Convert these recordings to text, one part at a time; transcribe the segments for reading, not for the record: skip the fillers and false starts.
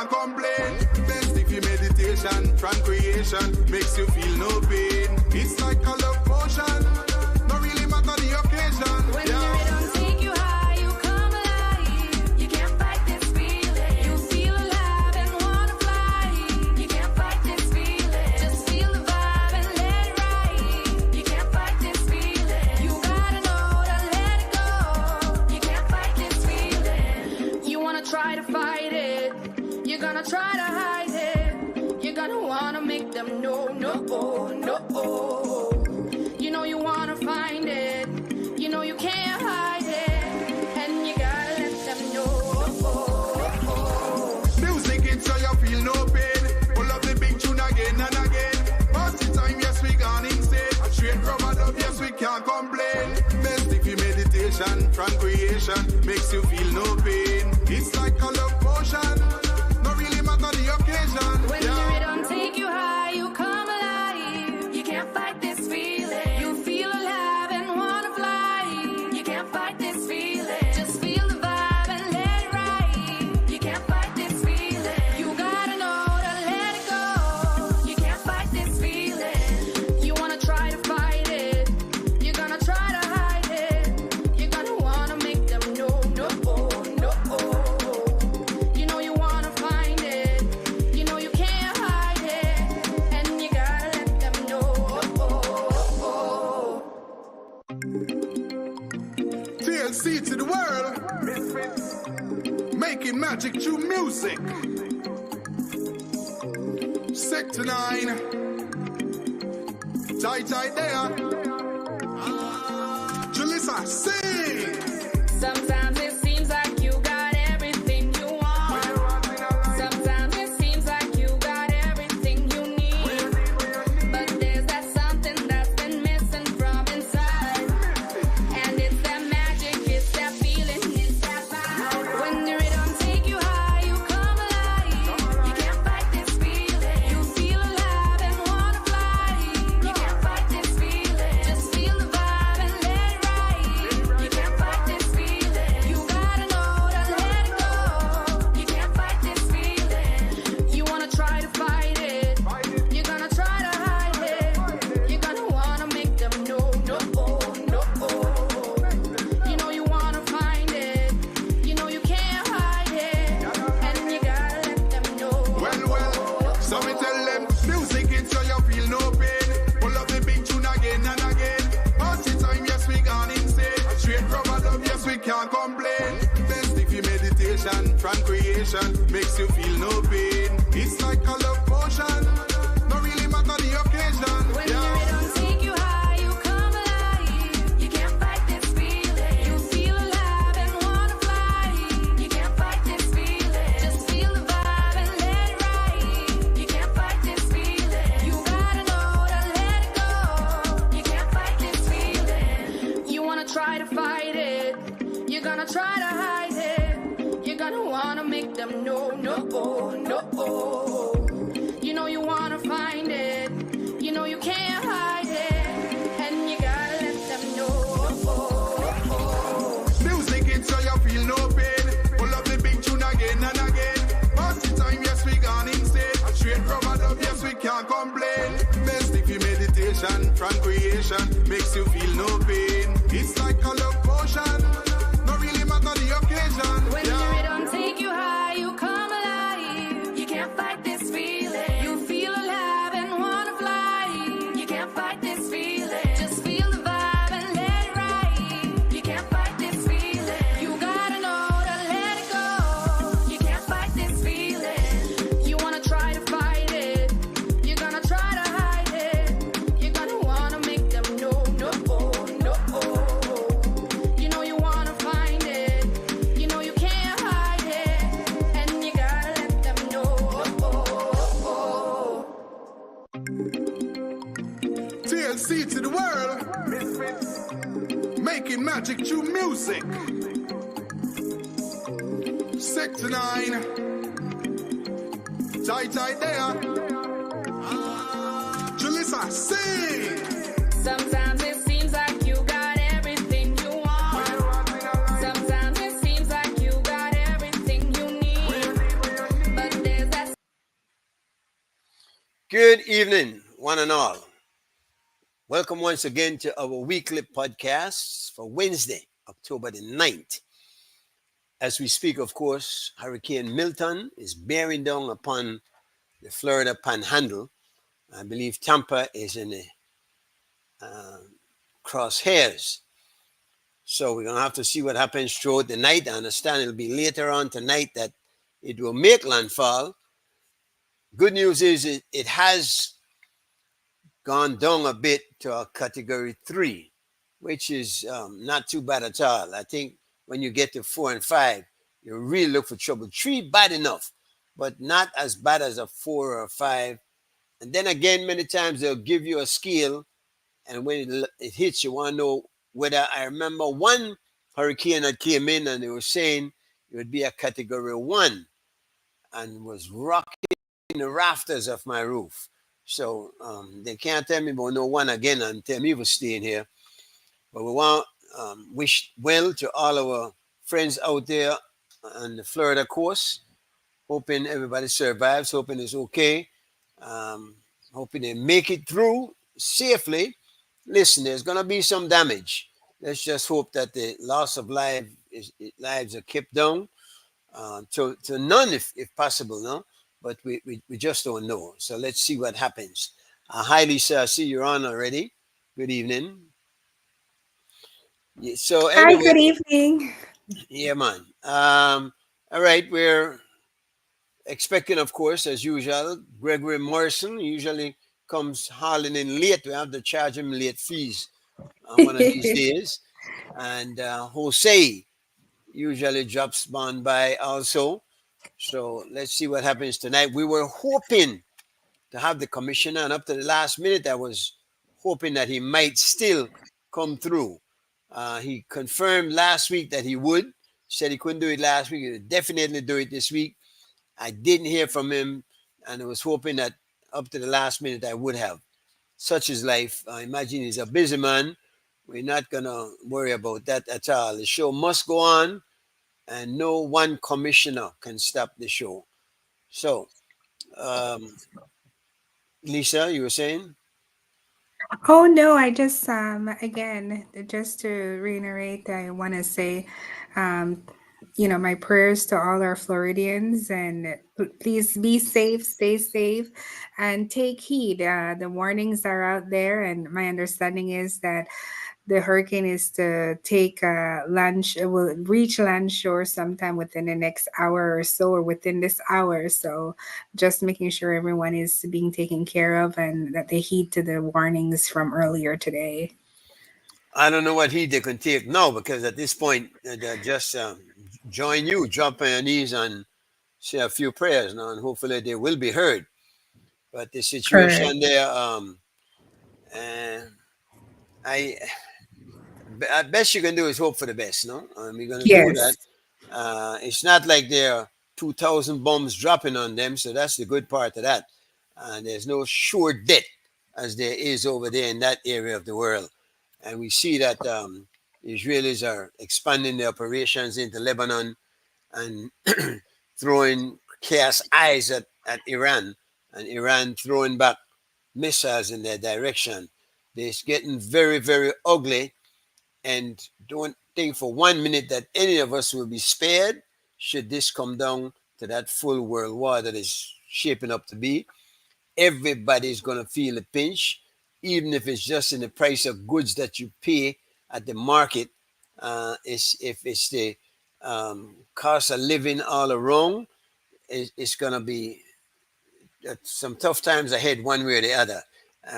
can't complain. Best if you meditation from creation makes you feel no pain. It's like a love potion, no really matter the occasion. When the rhythm take you high, you come alive. You can't fight this feeling. You feel alive and wanna fly. You can't fight this feeling. Just feel the vibe and let it ride. You can't fight this feeling. You gotta know to let it go. You can't fight this feeling. You wanna try to fight it. You're gonna try to hide it. You're gonna wanna make them know, no, no. You know you wanna find it. You know you can't hide it. And you gotta let them know. Music it so you feel no pain. Pull up the big tune again and again. Party time, yes, we gone insane. Straight from a love, yes, we can't complain. Best if you meditation from creation makes you feel no pain. It's like a love potion, no really matter the occasion. When the rhythm take you high, you come alive. You can't fight this feeling. You feel alive and wanna fly. You can't fight this feeling. Just feel the vibe and let it ride. You can't fight this feeling. You gotta know to let it go. You can't fight this feeling. You wanna try to fight it. You're gonna try to hide it. You're gonna wanna make them know, no. You know you wanna find it. You know you can't hide it. And you gotta let them know. TLC to the world, making magic through music. Sector 9, tight there. Jalissa, sing. Sometimes it seems like you got everything you want. Sometimes it seems like you got everything you need. But there's that something that's been missing from inside. And it's that magic, it's that feeling, it's that vibe. When the rhythm take you high, you come alive. You can't fight this feeling. You feel alive and wanna fly. You can't fight this feeling. Just feel the vibe and let it ride. You can't fight this feeling. You gotta know to let it go. You can't fight this feeling. You wanna try to fight it. You're gonna try to hide it. You're gonna wanna make them know, no. You know you wanna find it. You know you can't hide it. And you gotta let them know. Well, so me tell them, music it so you feel no pain. Pull up the big tune again and again. Party time, yes, we gone insane. Straight from a love, yes, we can't complain. Best if you meditation from creation makes you feel no pain. It's like a love potion, no really matter the occasion. When the rhythm take you high, you come alive. You can't fight this feeling. You feel alive and wanna fly. You can't fight this feeling. Just feel the vibe and let it ride. You can't fight this feeling. You gotta know to let it go. You can't fight this feeling. You wanna try to fight it. You're gonna try to hide it. You're gonna wanna make them know, no. You know you wanna find it. You know you can't hide it. And you gotta let them know. Music it so you feel no pain. Pull up the big tune again and again. Party time, yes, we gone insane. Straight from a love, yes, we can't complain. Best if you meditation from creation makes you feel no pain. It's like a love potion, no really matter the occasion. When the rhythm take you high, you come alive. You can't fight this feeling. You feel alive and wanna fly. You can't fight this feeling. Just feel the vibe and let it ride. You can't fight this feeling. You gotta know to let it go. You can't fight this feeling. You wanna try to fight it. You're gonna try to hide it. You're gonna wanna make them know, no. You know you wanna find it. You know you can't hide it. And you gotta let them know. TLC to the world, making magic through music. Sector 9, tight there. Jalissa, sing. Sometimes it seems like you got everything you want. Sometimes it seems like you got everything you need. But there's Good evening, one and all. Welcome once again to our weekly podcast for Wednesday, October the 9th. As we speak, of course, Hurricane Milton is bearing down upon the Florida Panhandle. I believe Tampa is in the uh, crosshairs. So we're going to have to see what happens throughout the night. I understand it'll be later on tonight that it will make landfall. Good news is it has gone down a bit to a category 3, which is not too bad at all. I think when you get to 4 and 5, you really look for trouble. 3, bad enough, but not as bad as a 4 or a 5. And then again, many times they'll give you a scale, and when it hits, you want to know whether. I remember one hurricane that came in, and they were saying it would be a category 1 and was rocking the rafters of my roof. So they can't tell me about no one again and tell me we're staying here. But we want wish well to all our friends out there on the Florida coast. Hoping everybody survives. Hoping it's okay. Um, Hoping they make it through safely. Listen, there's gonna be some damage. Let's just hope that the loss of lives are kept down to none if possible, no? But we just don't know. So let's see what happens. Hi, Lisa. I see you're on already. Good evening. Yeah, so Hi, anyway, good evening. yeah, man. All right, we're expecting, of course, as usual, Gregory Morrison usually comes hauling in late. We have to charge him late fees one of these days. And Jose usually drops on by also. So let's see what happens tonight. We were hoping to have the commissioner, and up to the last minute, I was hoping that he might still come through. He confirmed last week that he would. Said he couldn't do it last week. He would definitely do it this week. I didn't hear from him, and I was hoping that up to the last minute I would have. Such is life. I imagine he's a busy man. We're not gonna worry about that at all. The show must go on, and no one commissioner can stop the show. So, um, Lisa, you were saying? Oh no, I just again just to reiterate, I want to say, um, my prayers to all our Floridians, and please be safe, stay safe, and take heed. The warnings are out there, and my understanding is that the hurricane is to take will reach land shore sometime within the next hour or so, or within this hour. So just making sure everyone is being taken care of and that they heed to the warnings from earlier today. I don't know what heed they can take now because at this point, just join you, drop on your knees and say a few prayers now, and hopefully they will be heard. But the Correct. situation there, uh, I best you can do is hope for the best. No, we're gonna do that. Yes. It's not like there are 2,000 bombs dropping on them, so that's the good part of that. And there's no sure death as there is over there in that area of the world. And we see that Israelis are expanding their operations into Lebanon and throwing chaos eyes at Iran, and Iran throwing back missiles in their direction. It's getting very, very ugly, and don't think for 1 minute that any of us will be spared should this come down to that full world war that is shaping up to be. Everybody's going to feel a pinch, even if it's just in the price of goods that you pay at the market. If it's the cost of living all around, it's going to be some tough times ahead, one way or the other.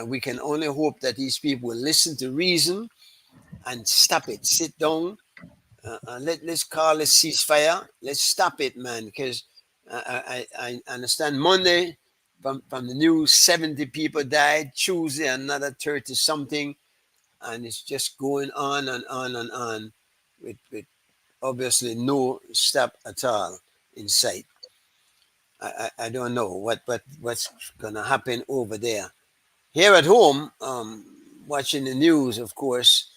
We can only hope that these people will listen to reason and stop it. Sit down. Let's call it ceasefire. Let's stop it, man. Because I understand Monday from the news, 70 people died. Tuesday, another 30 something. And it's just going on and on and on with obviously no stop at all in sight. I don't know what's going to happen over there. Here at home, watching the news, of course,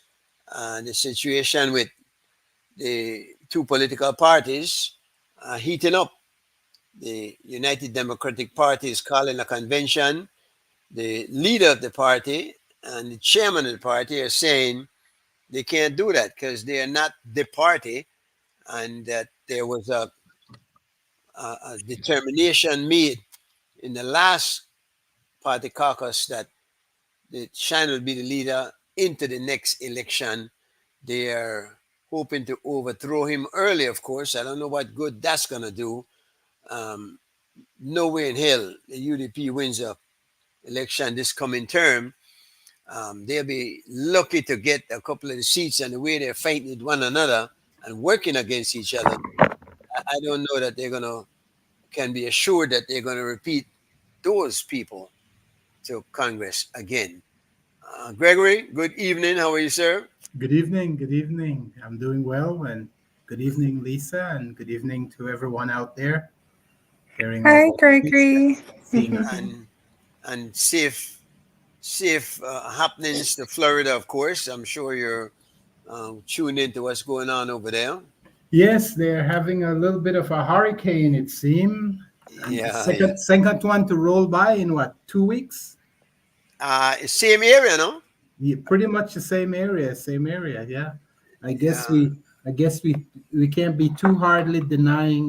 the situation with the two political parties heating up. The United Democratic Party is calling a convention the leader of the party and the chairman of the party are saying they can't do that because they are not the party, and that there was a determination made in the last party caucus that Shine will be the leader into the next election. They are hoping to overthrow him early, of course. I don't know what good that's going to do. Um, no way in hell the UDP wins a election this coming term. They'll be lucky to get a couple of the seats, and the way they're fighting with one another and working against each other, I don't know that can be assured that they're going to repeat those people to Congress again. Gregory, good evening. How are you, sir? Good evening. Good evening. I'm doing well, and good evening, Lisa, and good evening to everyone out there. Hearing Hi, all Gregory. seeing us. And safe happenings to Florida, of course. I'm sure you're tuned into what's going on over there. Yes, they're having a little bit of a hurricane, it seems. Yeah, Second one to roll by in what, 2 weeks? same area, no? Yeah, pretty much the same area. Yeah. I guess we can't be too hardly denying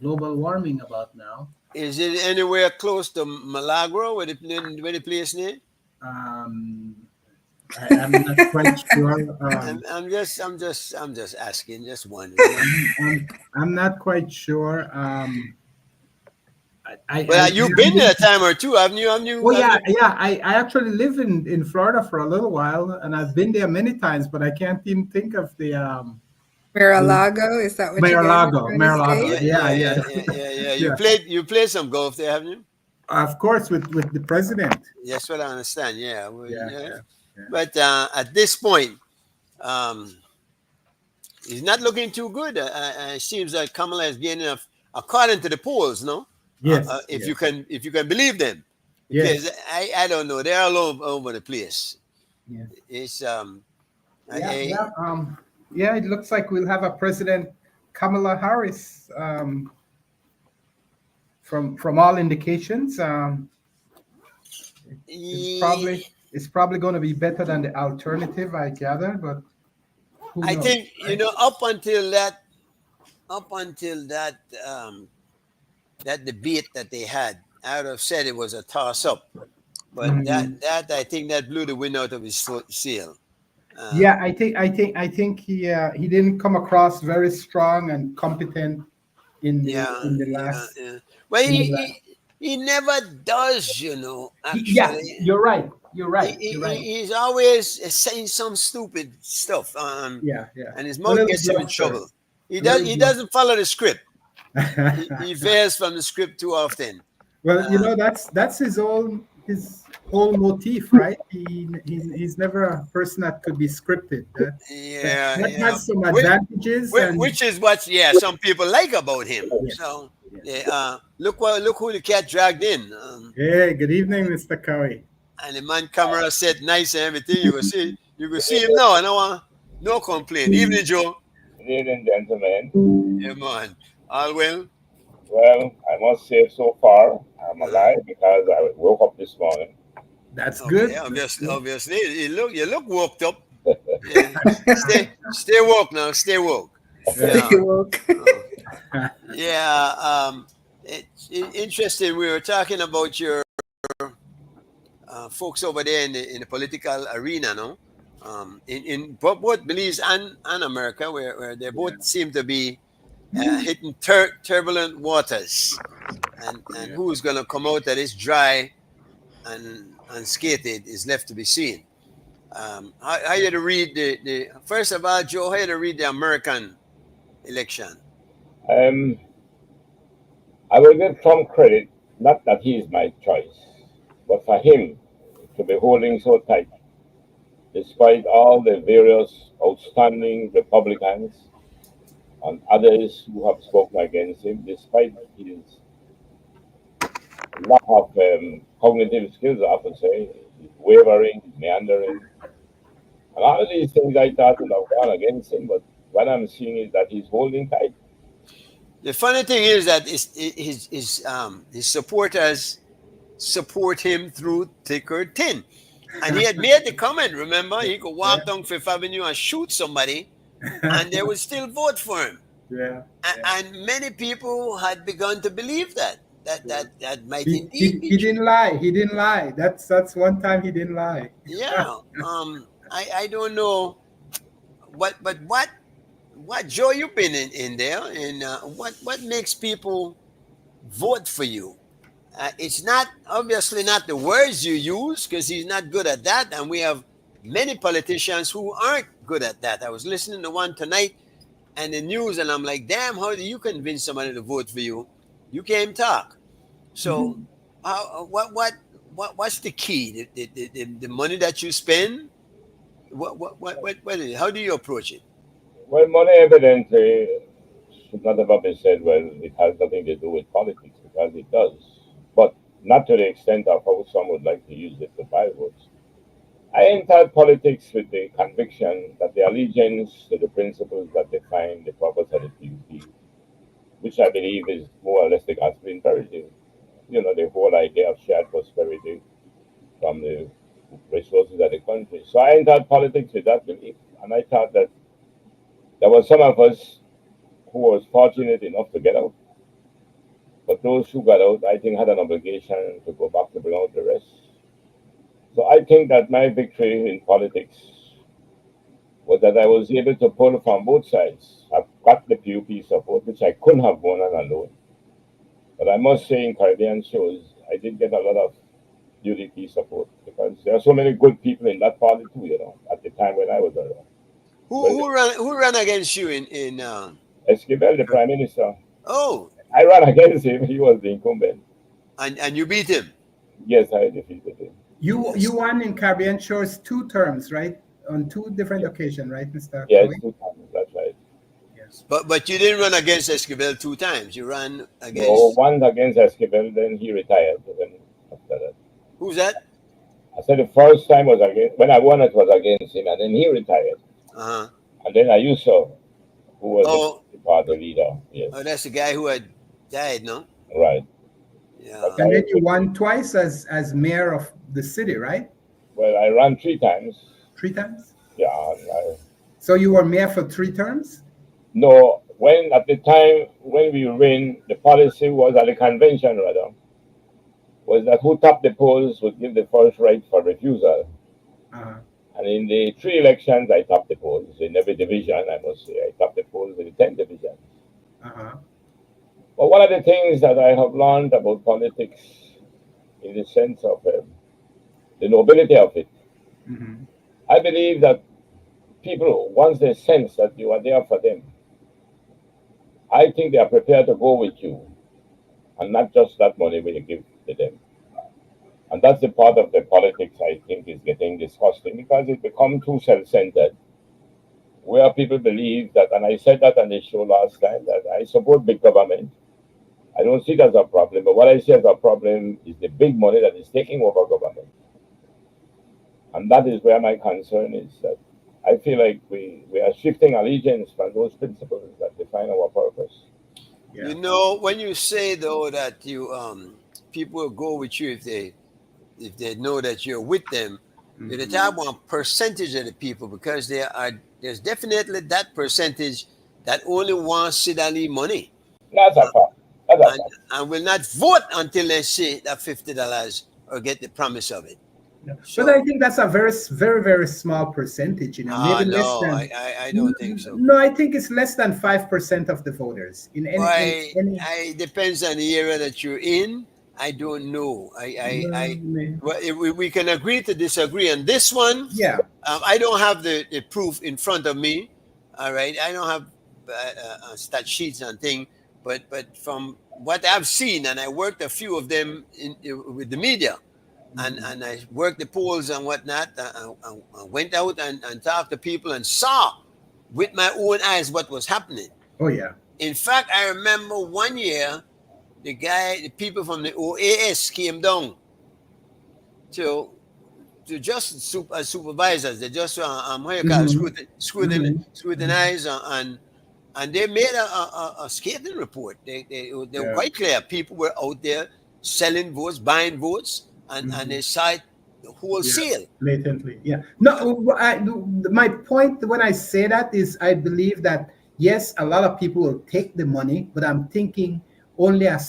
global warming about now. Is it anywhere close to Milagro, where the place name? I'm not quite sure. I'm just asking, just wondering. I'm not quite sure. Well, you've been there a time or two, haven't you? Oh yeah. I actually live in Florida for a little while, and I've been there many times, but I can't even think of the Mar-a-Lago, is that what Mar-a-Lago. you guys are trying to say? Yeah. You played some golf there, haven't you? Of course, with the president. Yes, what I understand. Yeah. Yeah. But at this point, he's not looking too good. It seems like Kamala is gaining enough, according to the polls. No. Yes. If you can believe them, because Yes. I don't know, they're all over the place. Yes. It's it looks like we'll have a President Kamala Harris. From all indications, it's probably going to be better than the alternative, I gather. But who knows, I think right? up until that that debate that they had, I would have said it was a toss up, but that I think that blew the wind out of his sail. Yeah, I think he didn't come across very strong and competent in the last. Yeah. Well, he never does, actually. Yeah, you're right. He's always saying some stupid stuff. Yeah. And his mouth gets him in trouble. He doesn't follow the script. He veers from the script too often. Well, that's his whole motif, right? He's never a person that could be scripted. That has some advantages, which is what some people like about him. Yes. So look who the cat dragged in. Hey, good evening, Mr. Cowie. And the man camera said nice and everything. You can see him now. I don't want no complaint. Evening, Joe. Good evening, gentlemen. Yeah, man. All well? Well, I must say so far I'm alive because I woke up this morning. That's good. Yeah, obviously. You look woke up. Yeah. Stay woke now. Stay woke. It's interesting. We were talking about your folks over there in the political arena, no? In both Belize and America, where they both seem to be hitting turbulent waters, and who's going to come out of this dry and unscathed is left to be seen. How you to read the first of all, Joe? How you to read the American election? I will give Trump credit, not that he is my choice, but for him to be holding so tight, despite all the various outstanding Republicans and others who have spoken against him, despite his lack of cognitive skills, I often say, his wavering, his meandering, and all of these things I thought would have gone against him, but what I'm seeing is that he's holding tight. The funny thing is that his supporters support him through thick or thin. And he had made the comment, remember? He could walk down Fifth Avenue and shoot somebody, and they would still vote for him. Yeah. And many people had begun to believe that might He indeed be didn't lie. He didn't lie. That's one time he didn't lie. Yeah. I don't know what Joe, you've been in there, and what makes people vote for you? It's not obviously not the words you use, because he's not good at that, and we have many politicians who aren't good at that. I was listening to one tonight and the news, and I'm like, damn, how do you convince somebody to vote for you? You can't talk. So, what's the key? The money that you spend? What is it? How do you approach it? Well, money evidently should not have been said. Well, it has nothing to do with politics, because it does, but not to the extent of how some would like to use it to buy votes. I entered politics with the conviction that the allegiance to the principles that define the purpose of the PUP, which I believe is more or less the gospel imperative, the whole idea of shared prosperity from the resources of the country. So I entered politics with that belief, and I thought that there were some of us who was fortunate enough to get out. But those who got out, I think, had an obligation to go back to bring out the rest. So I think that my victory in politics was that I was able to pull from both sides. I've got the PUP support, which I couldn't have won on alone. But I must say, in Caribbean shows, I did get a lot of UDP support, because there are so many good people in that party too, at the time when I was around. Who ran against you in Esquivel, the Prime Minister? Oh. I ran against him. He was the incumbent. And you beat him? Yes, I defeated him. You won in Caribbean Shores 2 terms, right? On 2 different occasions, right, Mr. Yes, Cowie? 2 times. That's right. Yes. But you didn't run against Esquivel 2 times. You ran against. No, once against Esquivel, then he retired. Then after that. Who's that? I said the first time was against, when I won it was against him, and then he retired. Uh-huh. And then Ayuso, who was the party leader. Yes. Oh, that's the guy who had died, no? Right. Yeah. And then you won twice as mayor of the city, right? Well, I ran 3 times. 3 times? Yeah. So you were mayor for 3 terms? No, at the time when we ran, the policy was at the convention rather, was that who topped the polls would give the first right for refusal. Uh-huh. And in the 3 elections, I topped the polls. In every division, I must say, I topped the polls in the 10 divisions. Uh-huh. But one of the things that I have learned about politics, in the sense of the nobility of it, I believe that people, once they sense that you are there for them, I think they are prepared to go with you, and not just that money when you give to them. And that's the part of the politics I think is getting disgusting, because it becomes too self-centered, where people believe that, and I said that on the show last time, that I support big government. I don't see it as a problem, but what I see as a problem is the big money that is taking over government. And that is where my concern is, that I feel like we are shifting allegiance from those principles that define our purpose. Yeah. When you say though that you people will go with you if they know that you're with them, you're the top one percentage of the people, because there's definitely that percentage that only wants Sid Ali money. That's a fact. And will not vote until they see that $50 or get the promise of it. So, but I think that's a very, very, very small percentage. Maybe no, less than, I don't think so. No, I think it's less than 5% of the voters. It depends on the area that you're in. I don't know. We can agree to disagree on this one. Yeah. I don't have the proof in front of me. All right. I don't have stat sheets and things. But from what I've seen, and I worked a few of them with the media, and I worked the polls and whatnot, I went out and talked to people and saw with my own eyes what was happening. Oh, yeah. In fact, I remember one year, the people from the OAS came down to just supervisors. They just scrutinize and they made a skating report. They were quite clear. People were out there selling votes, buying votes, and they cite wholesale. Blatantly, yeah. No, my point when I say that is I believe that yes, a lot of people will take the money, but I'm thinking only a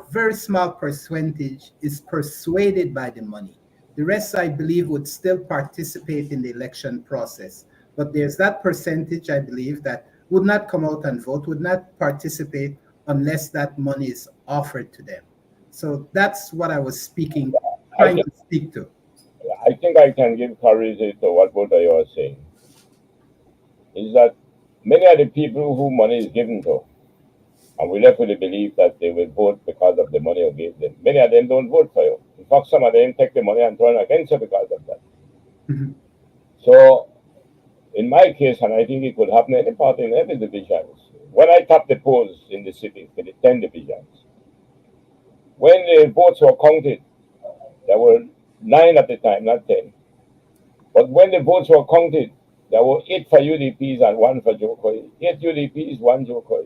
very small percentage is persuaded by the money. The rest, I believe, would still participate in the election process. But there's that percentage, I believe, that would not come out and vote, would not participate unless that money is offered to them. So that's what I was trying to speak to. I think I can give courage to what both of you are saying. Is that many of the people who money is given to, and we left with the belief that they will vote because of the money you gave them. Many of them don't vote for you. In fact, some of them take the money and turn against you because of that. Mm-hmm. So, in my case, and I think it could happen any part in every divisions, when I tapped the polls in the city for the 10 divisions, when the votes were counted, there were 9 at the time, not 10. But when the votes were counted, there were 8 for UDPs and 1 for Joe Coy. 8 UDPs, 1 Joe Coy.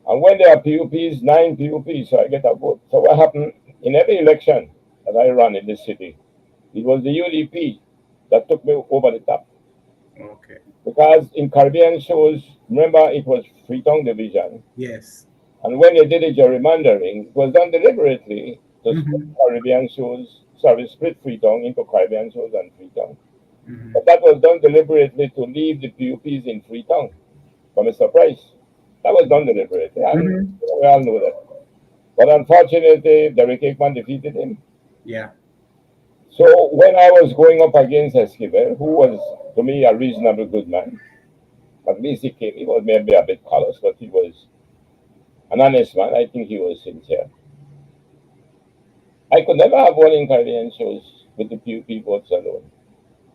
And when there are PUPs, 9 PUPs, so I get a vote. So what happened in every election that I ran in this city, it was the UDP that took me over the top. Okay. Because in Caribbean shows, remember it was Freetown Division. Yes. And when they did the gerrymandering, it was done deliberately to split Caribbean shows, split Freetown into Caribbean shows and Freetown. Mm-hmm. But that was done deliberately to leave the PUPs in Freetown from a surprise. That was done deliberately. And we all know that. But unfortunately, Derek Aikman defeated him. Yeah. So when I was going up against Esquivel, who was, to me, a reasonable good man, at least he was maybe a bit callous, but he was an honest man. I think he was sincere. I could never have won in Caribbean shows with the PUP votes alone.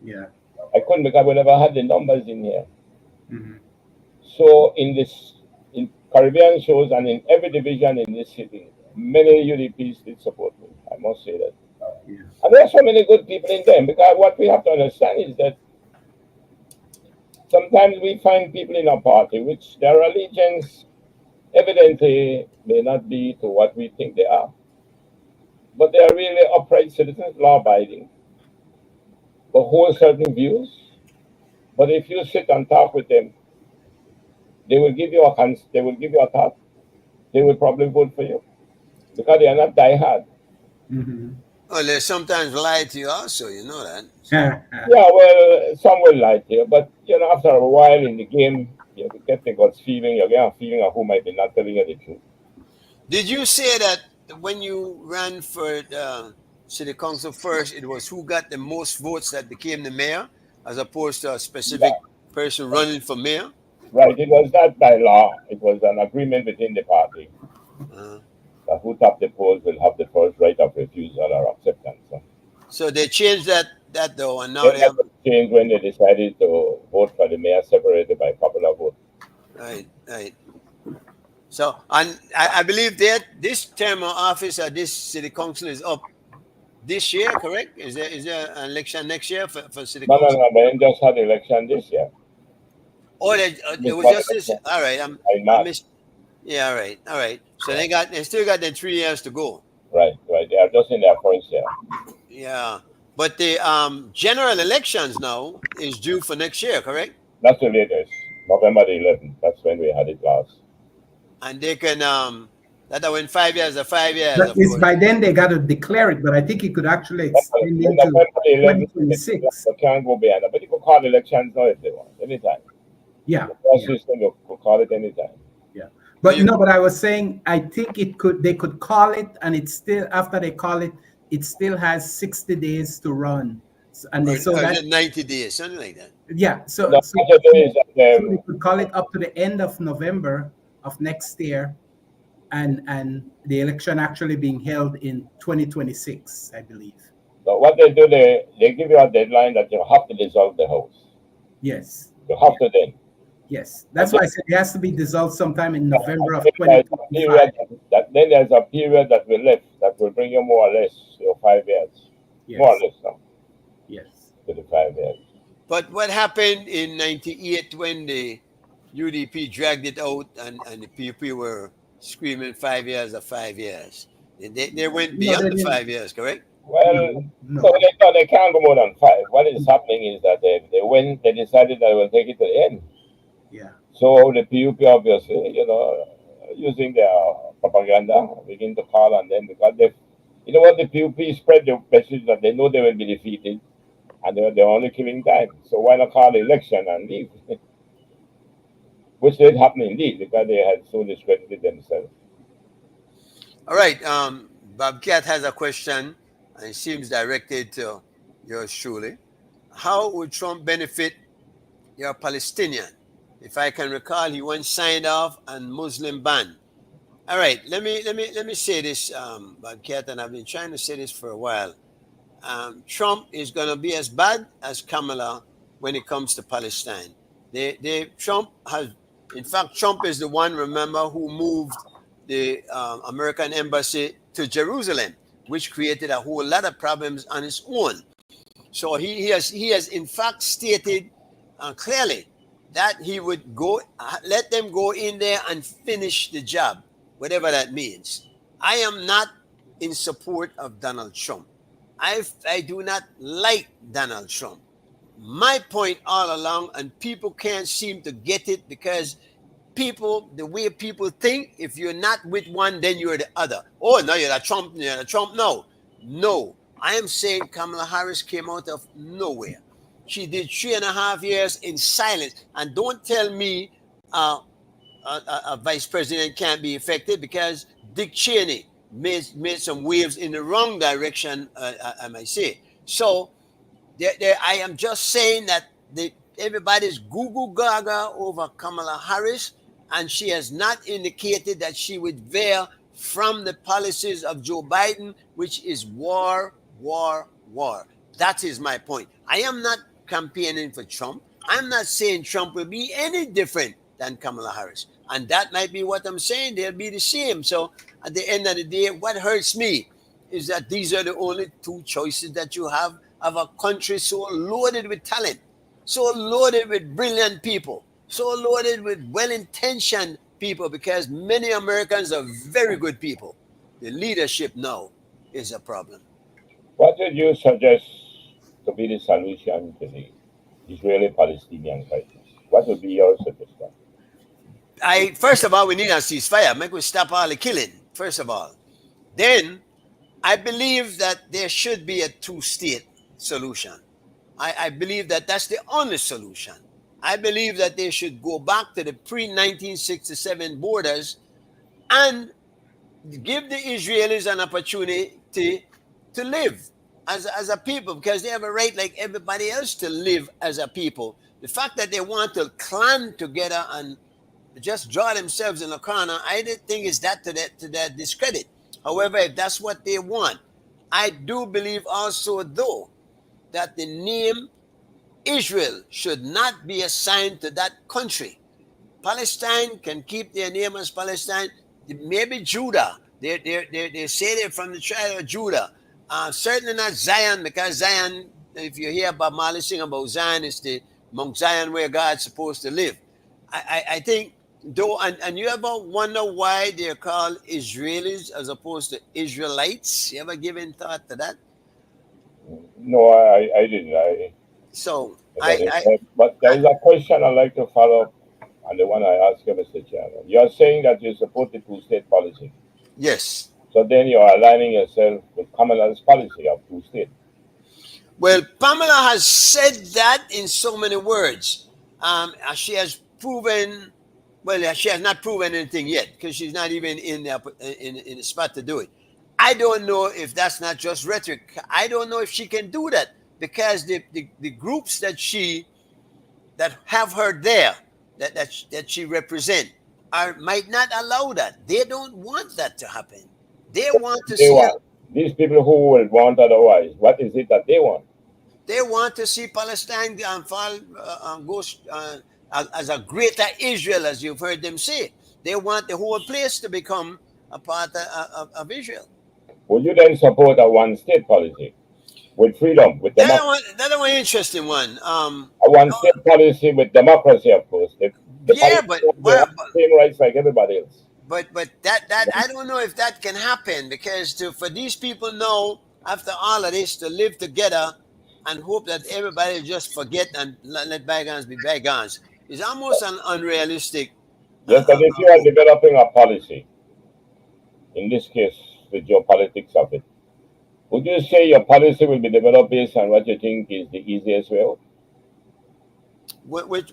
Yeah. I couldn't because we never had the numbers in here. Mm-hmm. So in Caribbean shows and in every division in this city, many UDPs did support me. I must say that. Yeah. And there are so many good people in them because what we have to understand is that sometimes we find people in our party which their allegiance evidently may not be to what we think they are, but they are really upright citizens, law-abiding, but hold certain views. But if you sit and talk with them, they will give you a thought. They will probably vote for you because they are not diehard. Mm-hmm. Well, they sometimes lie to you also, you know that. Yeah, well, some will lie to you, but after a while in the game, you get the gut feeling, you get a feeling of who might be not telling you the truth. Did you say that when you ran for city council first, it was who got the most votes that became the mayor, as opposed to a specific person running for mayor? Right, it was not by law. It was an agreement within the party. That who tapped the polls will have the first right of refusal or acceptance. So they changed that though, and now they have changed when they decided to vote for the mayor separated by popular vote. Right. So, and I believe that this term of office at this city council is up this year, correct? Is there an election next year for city council? No, they just had election this year. Oh, it was just this. All right, I missed. Yeah, all right. So they still got them 3 years to go. Right. They are just in their first year. Yeah, but the general elections now is due for next year, correct? That's the latest, November the 11th. That's when we had it last. And they can that when 5 years or 5 years. But it's by then they got to declare it, but I think it could actually extend into 2026. They can't go beyond that, but you could call elections now if they want, anytime. Yeah. System, you could call it anytime. Yeah. But but I was saying, I think they could call it, and it's still, after they call it, it still has 60 days to run. And so that's 90 days, something like that. Yeah. So they could call it up to the end of November of next year, and the election actually being held in 2026, I believe. So what they do, they give you a deadline that you have to dissolve the House. Yes. You have to then. Yes, that's why I said it has to be dissolved sometime in November of 2025. Then there's a period that will left that will bring you more or less 5 years. Yes. More or less now. Yes. To the 5 years. But what happened in 98 when the UDP dragged it out and the PUP were screaming 5 years or 5 years? They went No, beyond they the didn't. 5 years, correct? Well, No, no, no. they can't go more than 5. What is happening is that they decided they will take it to the end. Yeah. So the PUP obviously, using their propaganda, begin to call on them because what the PUP spread the message that they know they will be defeated and they're only killing time. So why not call the election and leave? Which did happen indeed because they had so discredited themselves. All right. Bobcat has a question, and it seems directed to yours truly. How would Trump benefit your Palestinian? If I can recall, he once signed off on Muslim ban. All right. Let me say this, Bobcat, and I've been trying to say this for a while. Trump is going to be as bad as Kamala when it comes to Palestine. Trump has, in fact, Trump is the one, remember, who moved the American embassy to Jerusalem, which created a whole lot of problems on its own. So he has in fact stated clearly that he would let them go in there and finish the job, whatever that means. I am not in support of Donald Trump. I do not like Donald Trump. My point all along, and people can't seem to get it because the way people think, if you're not with one, then you're the other. Oh, no, you're the Trump. You're the Trump. No. I am saying Kamala Harris came out of nowhere. She did 3.5 years in silence. And don't tell me a vice president can't be affected because Dick Cheney made some waves in the wrong direction, I might say. So I am just saying that everybody's goo gaga over Kamala Harris, and she has not indicated that she would veer from the policies of Joe Biden, which is war. That is my point. I am not campaigning for Trump. I'm not saying Trump will be any different than Kamala Harris. And that might be what I'm saying. They'll be the same. So at the end of the day, what hurts me is that these are the only two choices that you have of a country so loaded with talent, so loaded with brilliant people, so loaded with well-intentioned people, because many Americans are very good people. The leadership now is a problem. What would you suggest to be the solution to the Israeli-Palestinian crisis? What would be your suggestion? First of all, we need a ceasefire. Make we stop all the killing, first of all. Then, I believe that there should be a two-state solution. I believe that that's the only solution. I believe that they should go back to the pre-1967 borders and give the Israelis an opportunity to live as a people, because they have a right like everybody else to live as a people. The fact that they want to clan together and just draw themselves in a corner, I don't think is that to their discredit. However, if that's what they want, I do believe also, though, that the name Israel should not be assigned to that country. Palestine can keep their name as Palestine. Maybe Judah. They say they're from the tribe of Judah. Certainly not Zion, because Zion, if you hear Bob Marley sing about Zion, it's the Mount Zion where God's supposed to live. I think, though, and you ever wonder why they're called Israelis as opposed to Israelites? You ever given thought to that? No, I didn't. But there is a question I'd like to follow up on the one I asked you, Mr. Chairman. You're saying that you support the two-state policy. Yes. So then you're aligning yourself with Kamala's policy of two-state. Well, Pamela has said that in so many words. She has proven, well, she has not proven anything yet, because she's not even in the spot to do it. I don't know if that's not just rhetoric. I don't know if she can do that, because the groups that have her there, that she represent, might not allow that. They don't want that to happen. They want to see these people who will want otherwise. What is it that they want? They want to see Palestine fall as a greater Israel, as you've heard them say. They want the whole place to become a part of Israel. Would you then support a one-state policy with freedom, with democracy? That's an interesting one. A one-state policy with democracy, of course. Yeah, but same rights like everybody else. but that I don't know if that can happen, because for these people now, after all of this, to live together and hope that everybody just forget and let bygones be bygones is almost an unrealistic. Yes, but if you are developing a policy, in this case, the geopolitics of it, would you say your policy will be developed based on what you think is the easiest way out? Which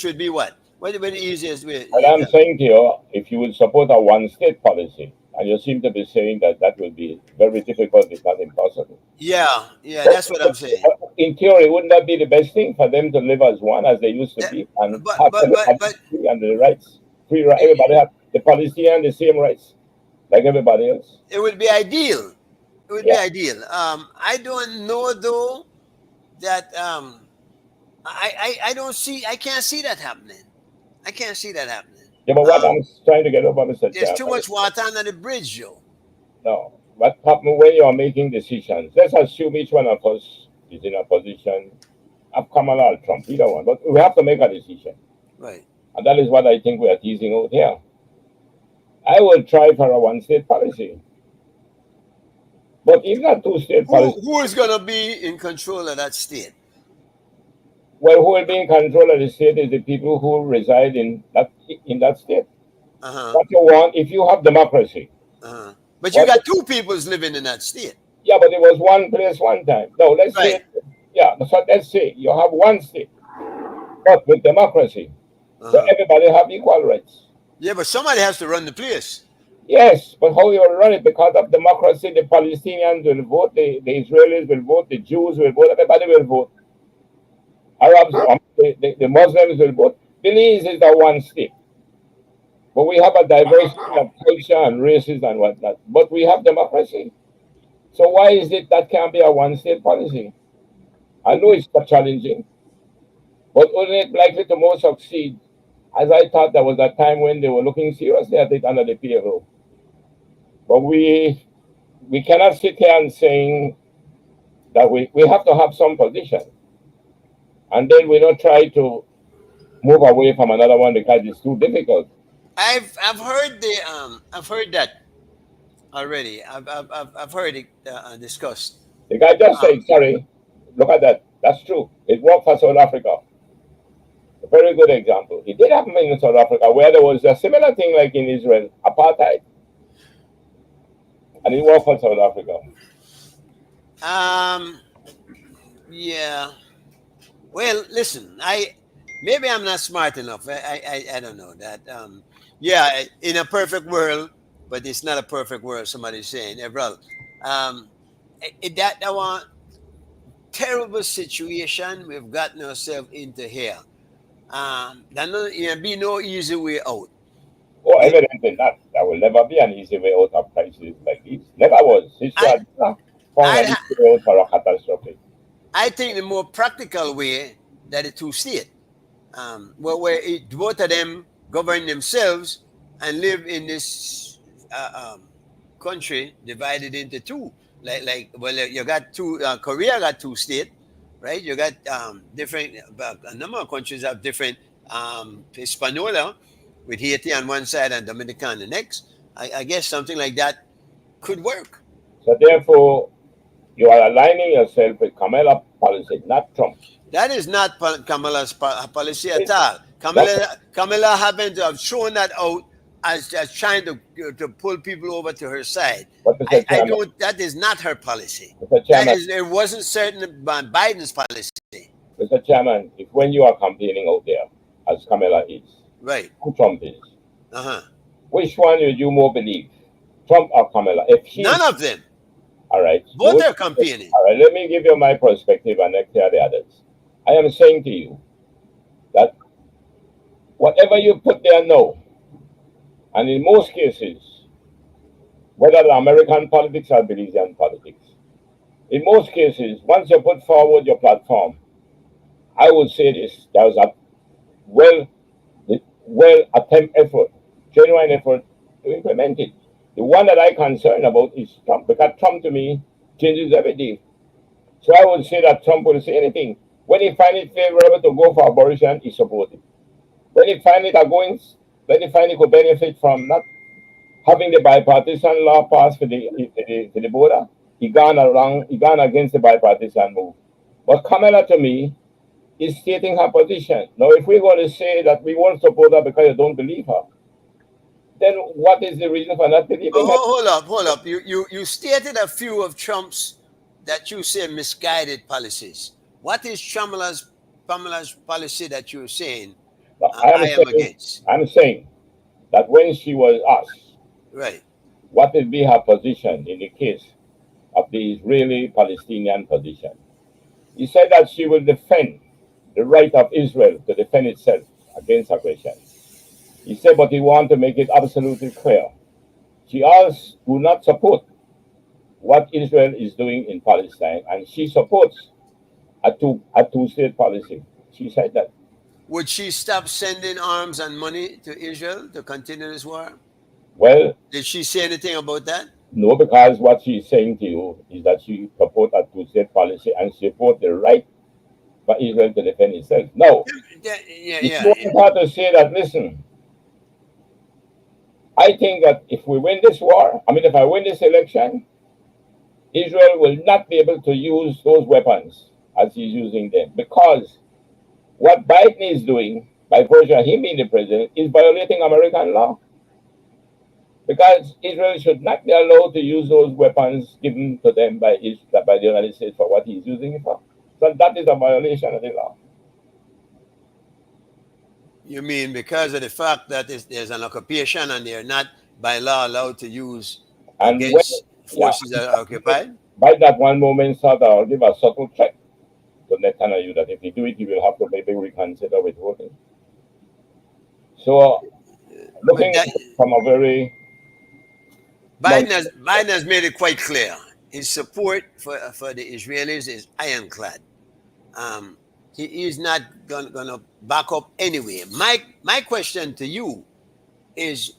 would be what? What would be the easiest way? And I'm saying to you, if you would support a one-state policy, and you seem to be saying that that will be very difficult, if not impossible. Yeah, that's what I'm saying. In theory, wouldn't that be the best thing for them to live as one, as they used to be, and have and the rights, free right? Everybody have the Palestinian the same rights like everybody else. It would be ideal. It would be ideal. I don't know though that I can't see that happening. I can't see that happening. Yeah, but what I'm trying to get over, Mr. There's too much water under the bridge, Joe. No. What happens when you are making decisions? Let's assume each one of us is in a position of Kamala or Trump, either one. But we have to make a decision. Right. And that is what I think we are teasing out here. I will try for a one-state policy. But if not two-state policy... Who is going to be in control of that state? Well, who will be in control of the state is the people who reside in that state. What you want, if you have democracy. But you got two peoples living in that state. Yeah, but it was one place one time. No, let's say, so let's say you have one state, but with democracy. So everybody have equal rights. Yeah, but somebody has to run the place. Yes, but how you will run it? Because of democracy, the Palestinians will vote, the Israelis will vote, the Jews will vote, everybody will vote. Arabs, the Muslims will vote. Belize is the one state. But we have a diversity of culture and races and whatnot. But we have democracy. So why is it that can't be a one-state policy? I know it's challenging, but only it likely to more succeed, as I thought there was a time when they were looking seriously at it under the PLO. But we cannot sit here and saying that we have to have some position. And then we don't try to move away from another one because it's too difficult. I've heard I've heard that already. I've heard it discussed. The guy just said, sorry, look at that. That's true. It worked for South Africa. A very good example. It did happen in South Africa where there was a similar thing like in Israel, apartheid. And it worked for South Africa. Yeah. Well, listen, maybe I'm not smart enough. I don't know that. In a perfect world, but it's not a perfect world. Somebody's saying, bro, that one terrible situation we've gotten ourselves into here. There be no easy way out. Oh, evidently not. There will never be an easy way out of crises like this. Never was. History had not found an easy way out for a catastrophe. I think the more practical way that the two state, where both of them govern themselves and live in this country divided into two. You got two. Korea got two states, right? You got different. A number of countries have different Hispaniola, with Haiti on one side and Dominican on the next. I guess something like that could work. So therefore, you are aligning yourself with Kamala policy, not Trump. That is not Kamala's policy at all. Kamala happened to have shown that out as trying to pull people over to her side. That is not her policy. It wasn't certain Biden's policy. Mr. Chairman, if when you are campaigning out there, as Kamala is, right, and Trump is, which one would you more believe, Trump or Kamala? None of them. All right. Both are campaigning. All right, let me give you my perspective and next hear the others. I am saying to you that whatever you put there now, and in most cases, whether the American politics or Belizean politics, in most cases, once you put forward your platform, I would say this, there was a attempt effort, genuine effort to implement it. The one that I'm concerned about is Trump, because Trump to me changes every day. So I would say that Trump will say anything. When he finds it favorable to go for abortion, he supports it. When he finds he could benefit from not having the bipartisan law passed for the border, he gone against the bipartisan move. But Kamala, to me, is stating her position. Now, if we're going to say that we won't support her because you don't believe her, then what is the reason for not believing her? Hold up. You stated a few of Trump's that you say misguided policies. What is Pamela's policy that you're saying I am against? I'm saying that when she was asked Right. what would be her position in the case of the Israeli-Palestinian position, he said that she will defend the right of Israel to defend itself against aggression. He said, but he wanted to make it absolutely clear. She also do not support what Israel is doing in Palestine, and she supports a two-state policy. She said that. Would she stop sending arms and money to Israel to continue this war? Well, Did she say anything about that? no, because what she's saying to you is that she supports a two-state policy and support the right for Israel to defend itself. No, it's hard to say that, listen, I think that if we win this war, if I win this election, Israel will not be able to use those weapons as he's using them, because what Biden is doing, by virtue of him being the president, is violating American law. Because Israel should not be allowed to use those weapons given to them by the United States for what he's using it for. So that is a violation of the law. You mean because of the fact that there's an occupation and they're not by law allowed to use against forces that are occupied? By that one moment, I'll give a subtle threat to Netanyahu that if he do it, he will have to maybe reconsider withholding. So, looking from a very... Biden has made it quite clear. His support for the Israelis is ironclad. He is not gonna back up anyway. My question to you is,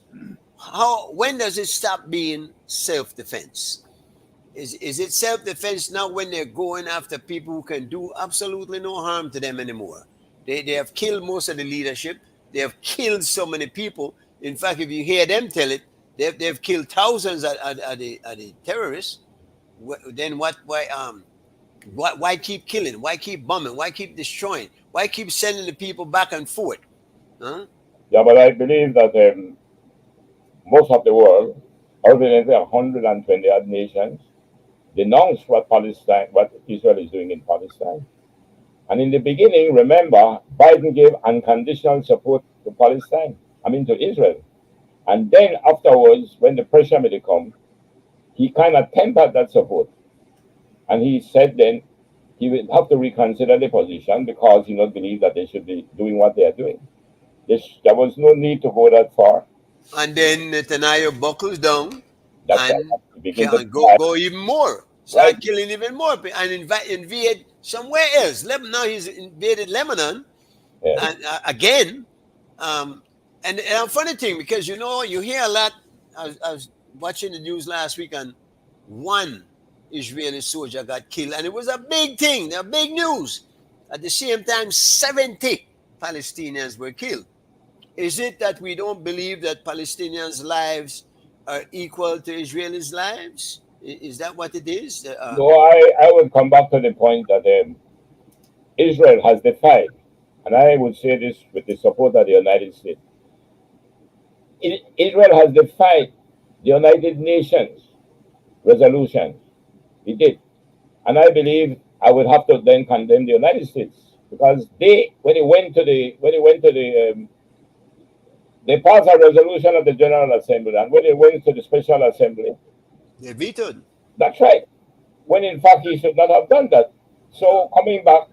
when does it stop being self-defense? Is it self-defense now when they're going after people who can do absolutely no harm to them anymore? They have killed most of the leadership. They have killed so many people. In fact, if you hear them tell it, they've killed thousands of the terrorists. Then why keep killing? Why keep bombing? Why keep destroying? Why keep sending the people back and forth? Huh? Yeah, but I believe that most of the world, other than 120 odd nations, denounce what Israel is doing in Palestine. And in the beginning, remember, Biden gave unconditional support to Palestine, to Israel. And then afterwards, when the pressure may come, he kind of tempered that support. And he said then he will have to reconsider the position because he not believe that they should be doing what they are doing. There was no need to go that far. And then Netanyahu buckles down and go even more. Start killing even more and invade somewhere else. Now he's invaded Lebanon and again. And a funny thing, because you hear a lot. I was watching the news last week, and one Israeli soldier got killed, and it was a big thing, big news. At the same time, 70 Palestinians were killed. Is it that we don't believe that Palestinians' lives are equal to Israelis' lives? Is that what it is? No, I would come back to the point that Israel has defied, and I would say this with the support of the United States. Israel has defied the United Nations resolutions. It did. And I believe I would have to then condemn the United States because they passed a resolution of the General Assembly, and when they went to the Special Assembly, they vetoed. That's right. When in fact he should not have done that. So coming back,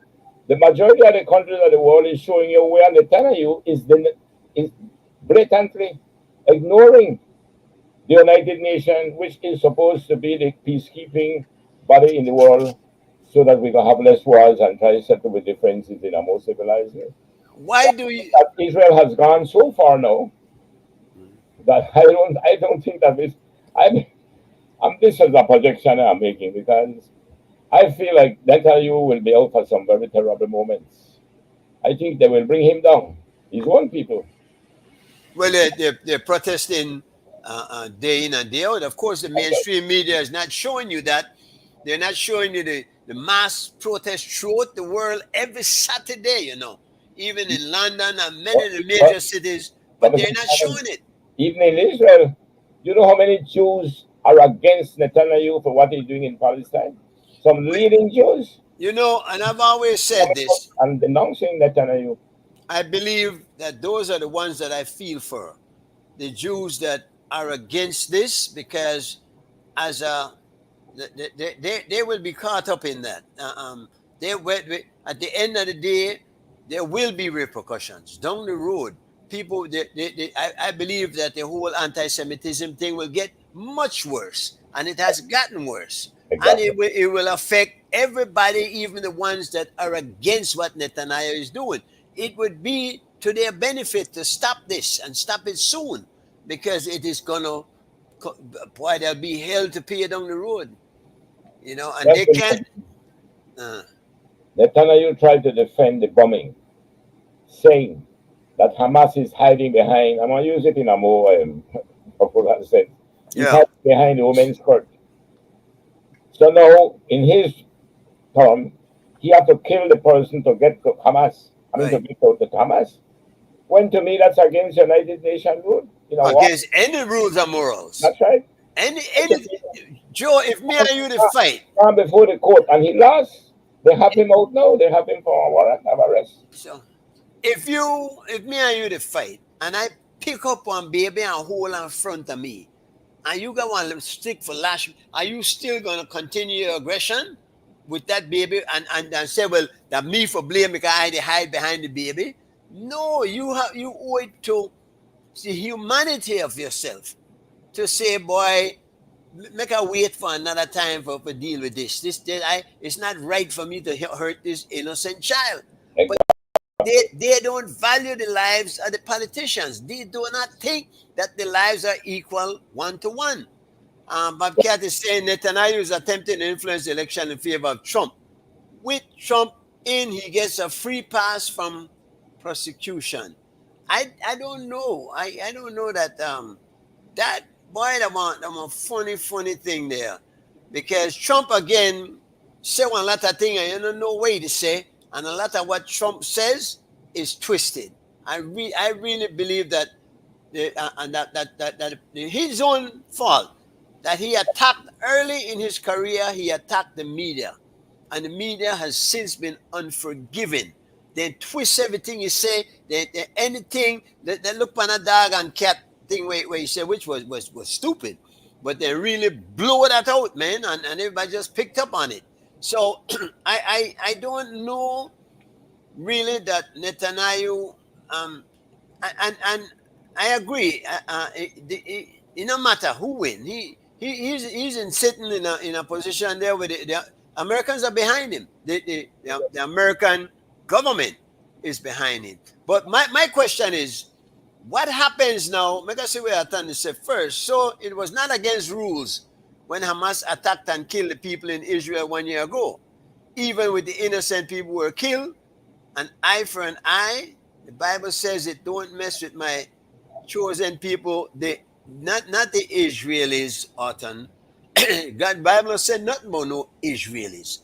the majority of the countries of the world is showing you where Netanyahu is blatantly ignoring the United Nations, which is supposed to be the peacekeeping body in the world, so that we can have less wars and try to settle with differences in a more civilized way. Why do you? Israel has gone so far now that I don't think that this. This is a projection I'm making because I feel like Netanyahu will be out for some very terrible moments. I think they will bring him down. His own people. Well, they're protesting day in and day out. Of course, the mainstream media is not showing you that. They're not showing you the mass protest throughout the world every Saturday, even in London and many of the major cities, but they're not showing it. Even in Israel, you know how many Jews are against Netanyahu for what he's doing in Palestine? Some leading Jews. And I've always said this. And denouncing Netanyahu. I believe that those are the ones that I feel for. The Jews that are against this, because as they will be caught up in that. At the end of the day, there will be repercussions down the road. People, I believe that the whole anti-Semitism thing will get much worse, and it has gotten worse. Exactly. And it will affect everybody, even the ones that are against what Netanyahu is doing. It would be to their benefit to stop this and stop it soon, because it is gonna, boy, they'll be hell to pay down the road, and they can't. Netanyahu tried to defend the bombing, saying that Hamas is hiding behind. I'm gonna use it in a more popular sense. He's hiding behind the women's skirt. So now, in his term, he had to kill the person to get to Hamas. To get out the Hamas. When to me, that's against United Nations rule. Against any rules or morals. That's right. Any Joe, if me and you to fight. Before the court and he lost, they have him out now. They have him for a warrant of arrest. So, if me and you to fight, and I pick up one baby and hold in front of me, and you got one stick for lash, are you still gonna continue your aggression with that baby and say, well, that me for blame because I hide behind the baby? No, you owe it to the humanity of yourself to say, boy, make a wait for another time for deal with this. It's not right for me to hurt this innocent child. But they don't value the lives of the politicians. They do not think that the lives are equal 1-to-1. Bob Cat is saying Netanyahu is attempting to influence the election in favor of Trump. With Trump in, he gets a free pass from prosecution. I don't know. I don't know that that boy, that a funny thing there, because Trump again say one lot of things and you don't know way to say, and a lot of what Trump says is twisted. I really believe that that his own fault, that he attacked early in his career. He attacked the media, and the media has since been unforgiving. They twist everything you say. They anything they look on a dog and cat thing where you say, which was stupid, but they really blew that out, man, and everybody just picked up on it. So I don't know really that Netanyahu and I agree. It no matter who win, he's sitting in a position there where the Americans are behind him. The American government is behind him. But my question is, what happens now? Make us see where I turn to say first. So it was not against rules when Hamas attacked and killed the people in Israel 1 year ago. Even with the innocent people who were killed, an eye for an eye. The Bible says it, don't mess with my chosen people. Not the Israelis, Autumn. God Bible said nothing about no Israelis.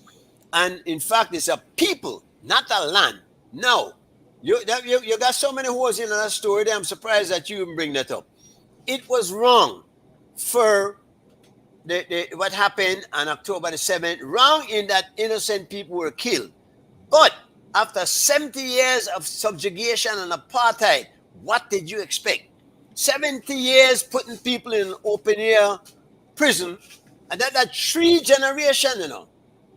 And in fact, it's a people, not a land. Now, you got so many holes in that story there. I'm surprised that you even bring that up. It was wrong for what happened on October the 7th, wrong in that innocent people were killed. But after 70 years of subjugation and apartheid, what did you expect? 70 years putting people in open air prison, and that 3 generations,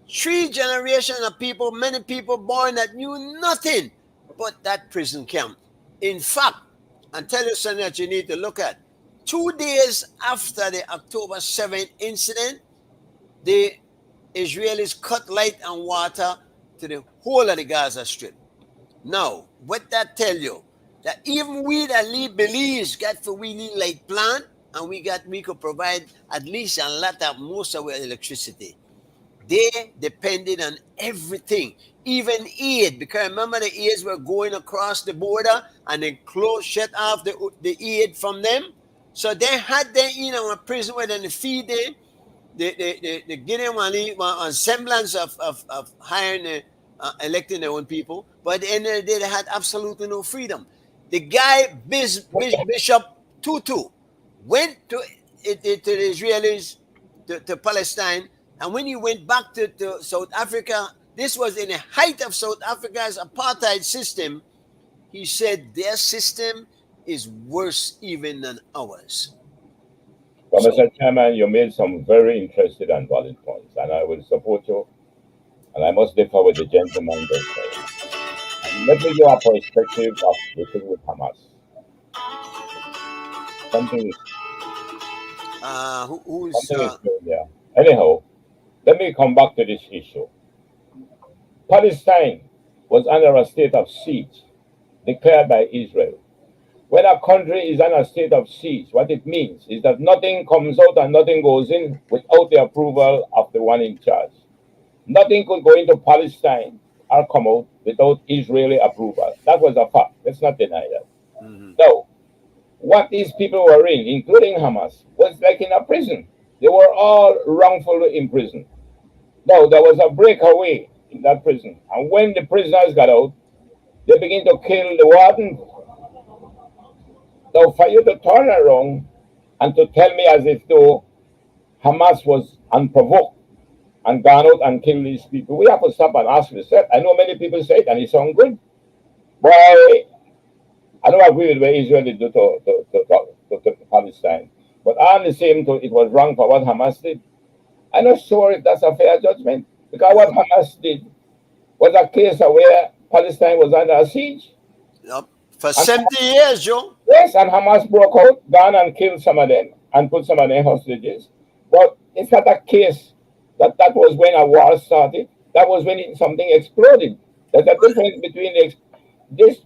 3 generations of people, many people born that knew nothing but that prison camp. In fact, I'll tell you something that you need to look at. 2 days after the October 7th incident, the Israelis cut light and water to the whole of the Gaza Strip. Now, what that tell you? That even we that lead Belize got for we need light plant, and we could provide at least a lot of most of our electricity. They depended on everything, even aid, because remember the aids were going across the border and then shut off the aid from them. So they had them in a prison where they feed them, they give them a semblance of hiring, electing their own people. But at the end of the day, they had absolutely no freedom. The guy, Bishop Tutu, went to the Israelis, to Palestine, and when he went back to South Africa, this was in the height of South Africa's apartheid system. He said their system is worse even than ours. Well, So- Mr. Chairman, you made some very interesting and valid points, and I will support you. And I must differ with the gentleman that said. And let me give a perspective of the thing with Hamas. Something is Who's going there. Anyhow, let me come back to this issue. Palestine was under a state of siege declared by Israel. When a country is under a state of siege, what it means is that nothing comes out and nothing goes in without the approval of the one in charge. Nothing could go into Palestine or come out without Israeli approval. That was a fact. Let's not deny that. Now, what these people were in, including Hamas, was like in a prison. They were all wrongfully imprisoned. Now, there was a breakaway in that prison. And when the prisoners got out, they began to kill the warden. Now, for you to turn around and to tell me as if though Hamas was unprovoked and gone out and killed these people, we have to stop and ask ourselves. I know many people say it and it sounds good, but I don't agree with what Israel did to Palestine. But on the same time, it was wrong for what Hamas did. I'm not sure if that's a fair judgment, because what Hamas did was a case of where Palestine was under a siege. Yep. For 70 years, Joe. Yes, and Hamas broke out, gone and killed some of them and put some of them hostages. But it's not a case that was when a war started. That was when something exploded. There's a difference between this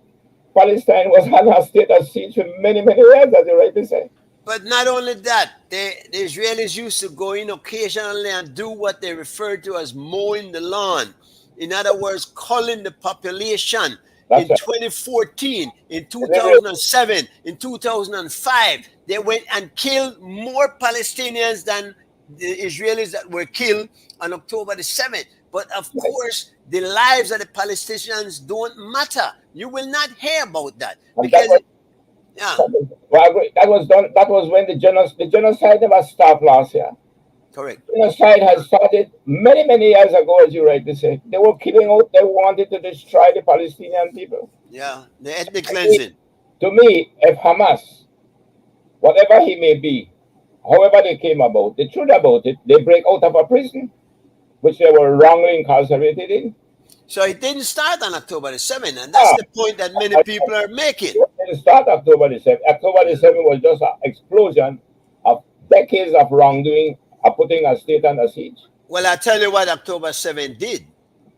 Palestine was under a state of siege for many, many years, as you rightly say. But not only that, the Israelis used to go in occasionally and do what they refer to as mowing the lawn. In other words, culling the population. That's In right. 2014, in 2007, in 2005, they went and killed more Palestinians than the Israelis that were killed on October the 7th. But of course, the lives of the Palestinians don't matter. You will not hear about that. And Because, that yeah, well, I agree. That was done. That was when the genocide never stopped last year. correct. Genocide has started many, many years ago, as you rightly say. They were killing out. They wanted to destroy the Palestinian people. Yeah, the ethnic cleansing. To me, if Hamas, whatever he may be, however they came about, the truth about it, they break out of a prison, which they were wrongly incarcerated in. So it didn't start on October the 7th, and that's the point that many people are making. It didn't start October the 7th. October the 7th was just an explosion of decades of wrongdoing, of putting a state under siege. Well, I tell you what October 7th did.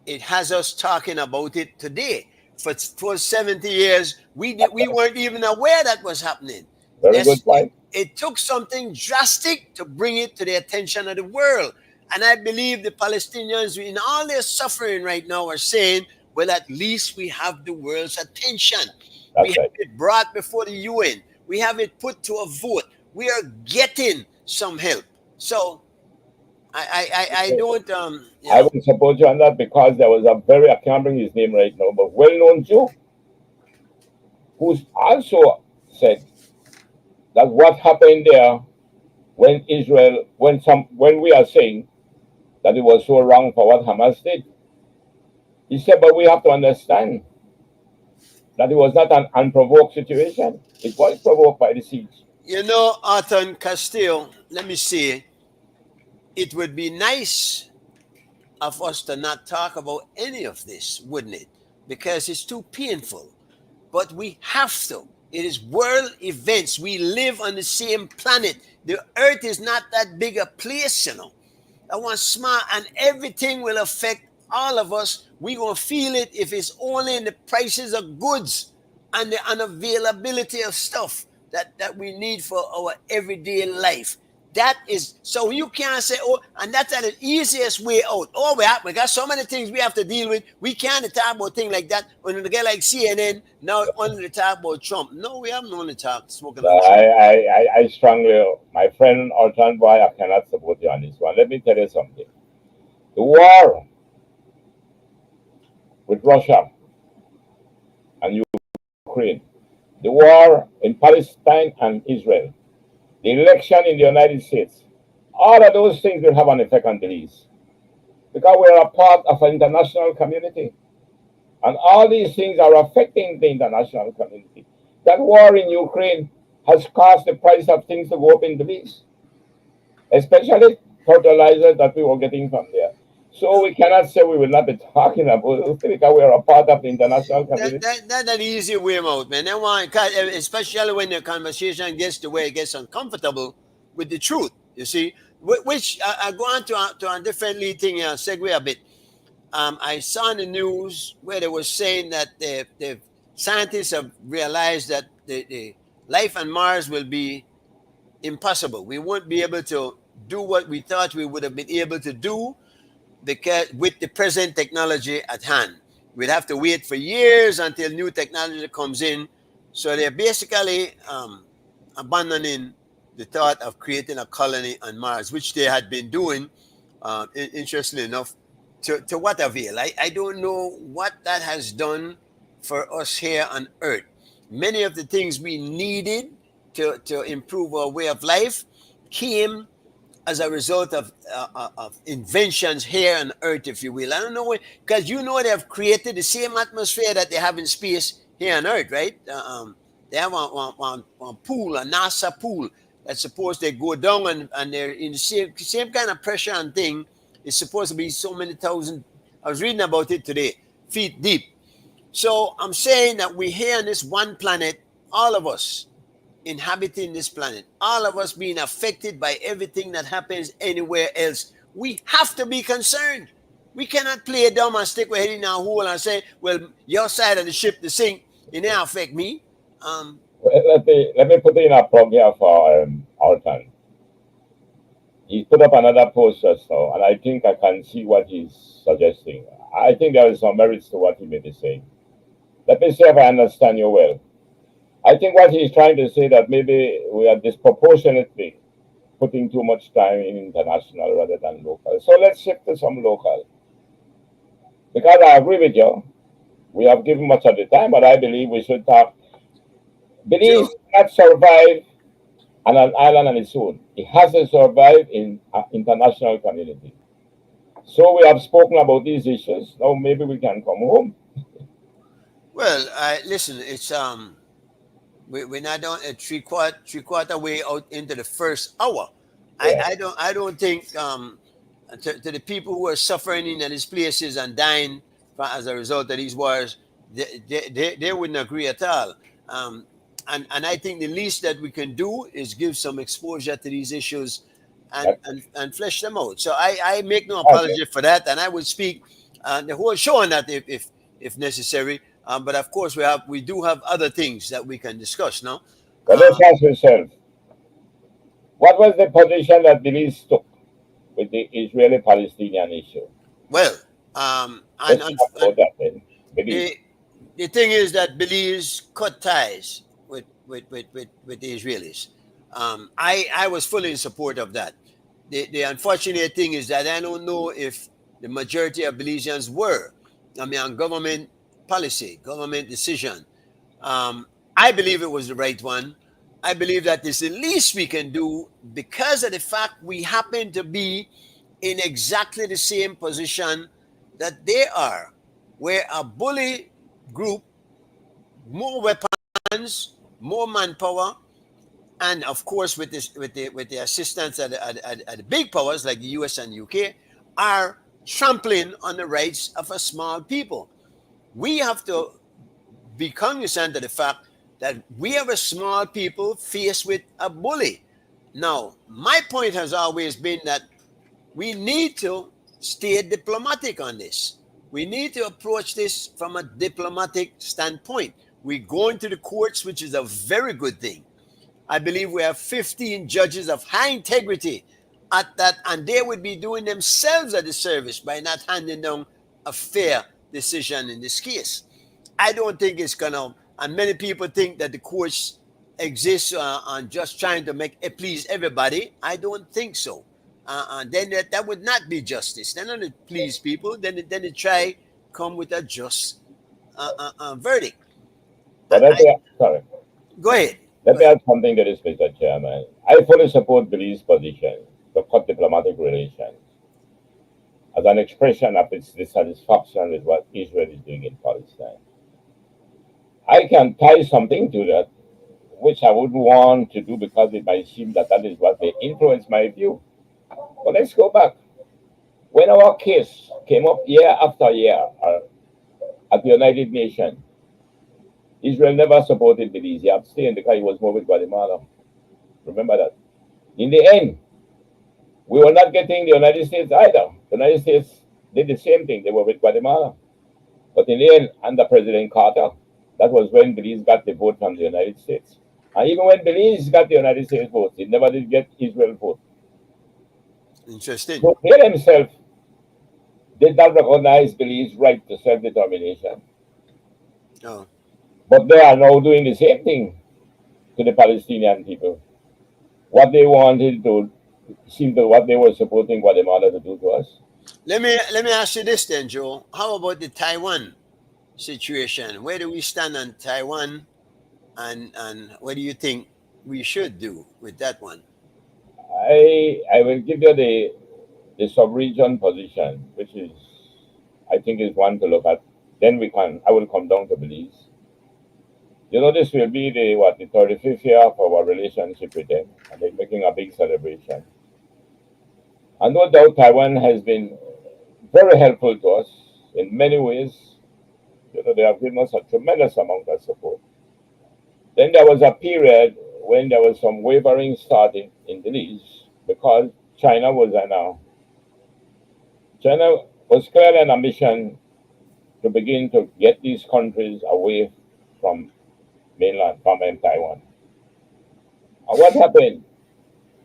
It has us talking about it today. For 70 years, we weren't even aware that was happening. Very good point. It took something drastic to bring it to the attention of the world. And I believe the Palestinians, in all their suffering right now, are saying, well, at least we have the world's attention. We That's have right. it brought before the UN. We have it put to a vote. We are getting some help. So I don't I will support you on that because there was a very, I can't bring his name right now, but well-known Jew who's also said that what happened there when we are saying that it was so wrong for what Hamas did. He said, but we have to understand that it was not an unprovoked situation. It was provoked by the siege. You know, Arthur Castillo, let me see. It would be nice of us to not talk about any of this, wouldn't it? Because it's too painful. But we have to. It is world events. We live on the same planet. The earth is not that big a place, you know. That one small, and everything will affect all of us. We're going to feel it if it's only in the prices of goods and the unavailability of stuff that we need for our everyday life. That is so you can't say, oh, and that's the easiest way out. Oh, we got so many things we have to deal with. We can't talk about things like that. When we get like CNN, now only talk about Trump. No, we haven't only talked smoking So on Trump. I strongly, my friend Alton Boy, I cannot support you on this one. Let me tell you something. The war with Russia and Ukraine, the war in Palestine and Israel, the election in the United States, all of those things will have an effect on Belize because we're a part of an international community. And all these things are affecting the international community. That war in Ukraine has caused the price of things to go up in Belize, especially fertilizer that we were getting from there. So we cannot say we will not be talking about it because we are a part of the international community. That's an easy way out, man. That one, especially when the conversation gets to where it gets uncomfortable with the truth, you see. Which I go on to a different thing, segue a bit. I saw in the news where they were saying that the scientists have realized that the life on Mars will be impossible. We won't be able to do what we thought we would have been able to do because with the present technology at hand. We'd have to wait for years until new technology comes in. So they're basically abandoning the thought of creating a colony on Mars, which they had been doing, interestingly enough, to what avail? I don't know what that has done for us here on Earth. Many of the things we needed to improve our way of life came as a result of inventions here on Earth, if you will. I don't know, because you know they have created the same atmosphere that they have in space here on Earth, right? They have one pool, a NASA pool, that's supposed to go down and they're in the same kind of pressure and thing. It's supposed to be so many thousand, I was reading about it today, feet deep. So I'm saying that we're here on this one planet, all of us inhabiting this planet, all of us being affected by everything that happens anywhere else. We have to be concerned. We cannot play dumb and stick our head in our hole and say, well, your side of the ship to sink, it didn't affect me. Let me put in a plug here for Alton. He put up another post just now, and I think I can see what he's suggesting. I think there is some merits to what he may be saying. Let me see if I understand you well. I think what he's trying to say that maybe we are disproportionately putting too much time in international rather than local. So let's shift to some local. Because I agree with you, we have given much of the time, but I believe we should talk. Belize cannot survive on an island on its own. It has to survive in an international community. So we have spoken about these issues. Now maybe we can come home. Well, listen, it's we're not on a three quarter way out into the first hour. Yeah. I don't think to the people who are suffering in these places and dying as a result of these wars, they wouldn't agree at all. And I think the least that we can do is give some exposure to these issues and flesh them out. So I make no apology for that, and I would speak the whole show on that if necessary. But of course, we do have other things that we can discuss now. But let's ask yourself, what was the position that Belize took with the Israeli-Palestinian issue? Well, Let's talk about that then. Belize. the thing is that Belize cut ties with the Israelis. I was fully in support of that. The unfortunate thing is that I don't know if the majority of Belizeans were. I mean, on government policy, government decision. I believe it was the right one. I believe that it's the least we can do because of the fact we happen to be in exactly the same position that they are. We're a bully group, more weapons, more manpower, and of course, with the assistance of the big powers like the US and UK, are trampling on the rights of a small people. We have to be cognizant of the fact that we are a small people faced with a bully. Now, my point has always been that we need to stay diplomatic on this. We need to approach this from a diplomatic standpoint. We go into the courts, which is a very good thing. I believe we have 15 judges of high integrity at that, and they would be doing themselves a disservice by not handing down a fair decision in this case. I don't think it's gonna, and many people think that the courts exist on just trying to please everybody. I don't think so. And then that would not be justice. Then not please people. Then they try come with a just verdict. But sorry. Go ahead. Let me add something to this, Mr. Chairman. I fully support Belize's position to cut diplomatic relations as an expression of its dissatisfaction with what Israel is doing in Palestine. I can tie something to that, which I wouldn't want to do because it might seem that that is what may influence my view. But let's go back. When our case came up year after year at the United Nations, Israel never supported Belize. He abstained because he was more with Guatemala. Remember that. In the end, we were not getting the United States either. The United States did the same thing. They were with Guatemala. But in the end, under President Carter, that was when Belize got the vote from the United States. And even when Belize got the United States vote, it never did get Israel vote. Interesting. So they themselves did not recognize Belize's right to self-determination. Oh. But they are now doing the same thing to the Palestinian people. What they wanted to seem to what they were supporting Guatemala to do to us. Let me ask you this then, Joe. How about the Taiwan situation? Where do we stand on Taiwan, and what do you think we should do with that one? I will give you the sub-region position, which is I think is one to look at. Then I will come down to Belize. You know, this will be the 35th year of our relationship with them, and they're making a big celebration. And no doubt Taiwan has been very helpful to us in many ways. You know, they have given us a tremendous amount of support. Then there was a period when there was some wavering starting in Belize because China was clearly on a mission to begin to get these countries away from mainland, from Taiwan. And what happened?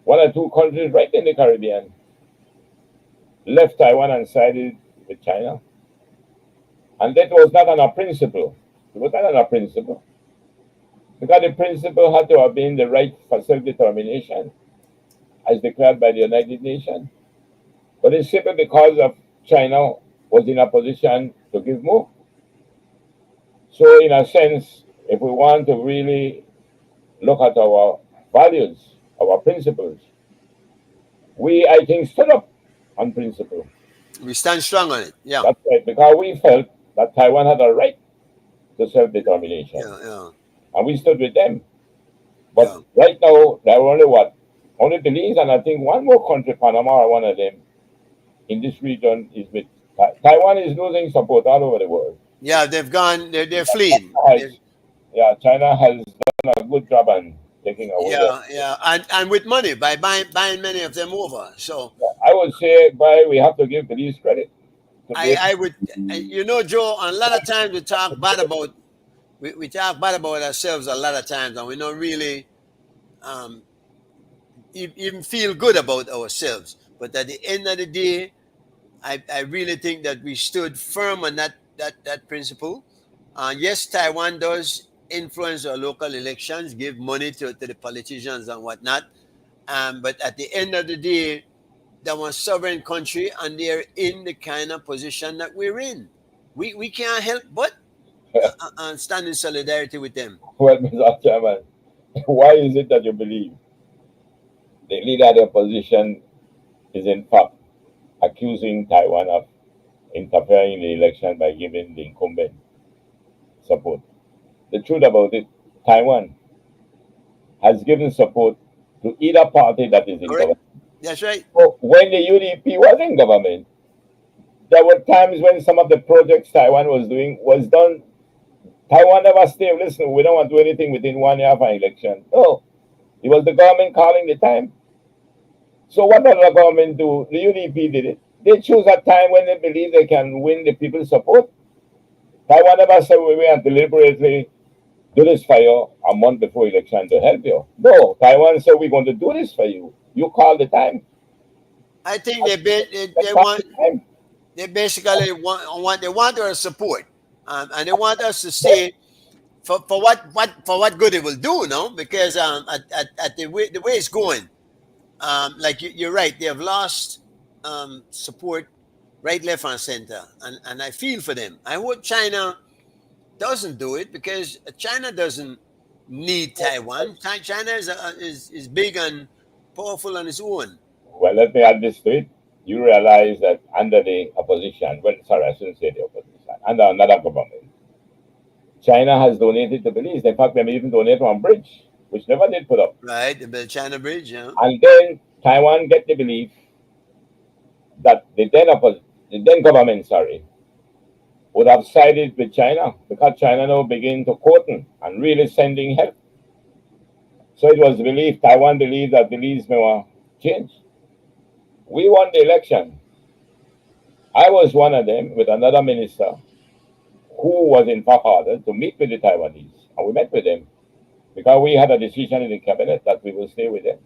One or two countries right in the Caribbean left Taiwan and sided with China. And that was not on a principle. It was not on a principle. Because the principle had to have been the right for self-determination as declared by the United Nations. But it's simply because of China was in a position to give more. So in a sense, if we want to really look at our values, our principles, we, I think, stood up on principle. We stand strong on it. Yeah. That's right, because we felt that Taiwan had a right to self-determination. Yeah. And we stood with them. But right now, there are only Belize, and I think one more country, Panama, are one of them, in this region is with Taiwan is losing support all over the world. Yeah, they've gone, they're fleeing. China has done a good job on taking away. And with money by buying many of them over. So I would say, we have to give Belize credit. I would, you know, Joe. A lot of times we talk bad about ourselves a lot of times, and we don't really even feel good about ourselves. But at the end of the day, I really think that we stood firm on that principle. Yes, Taiwan does influence our local elections, give money to the politicians and whatnot. But at the end of the day, they're a sovereign country, and they're in the kind of position that we're in. We can't help but stand in solidarity with them. Well, Mr. Chairman, why is it that you believe the leader of the opposition is in fact accusing Taiwan of interfering in the election by giving the incumbent support? The truth about it, Taiwan has given support to either party that is in government. That's right. So when the UDP was in government, there were times when some of the projects Taiwan was doing was done. Taiwan never stayed. Listen, we don't want to do anything within 1 year of an election. No, it was the government calling the time. So what did the government do? The UDP did it. They choose a time when they believe they can win the people's support. Taiwan never said we went deliberately do this for you a month before election to help you. No, Taiwan said we're going to do this for you. You call the time. I think they They call the time. they basically want our support, and they want us to say for what good it will do, no? Because at the way it's going, like you're right, they have lost support right, left, and center, and I feel for them. I hope China doesn't do it because China doesn't need Taiwan. China is big and powerful on its own. Well, let me add this to it. You realize that under the opposition, well, sorry, I shouldn't say the opposition, under another government, China has donated to Belize. In fact, they may even donate one bridge, which never did put up. Right, the China Bridge, yeah. And then Taiwan get the belief that the then government, sorry, would have sided with China because China now begin to quoting and really sending help. So it was believed, Taiwan believed that Belize may want change. We won the election. I was one of them with another minister who was in fact ordered to meet with the Taiwanese. And we met with them because we had a decision in the cabinet that we will stay with them.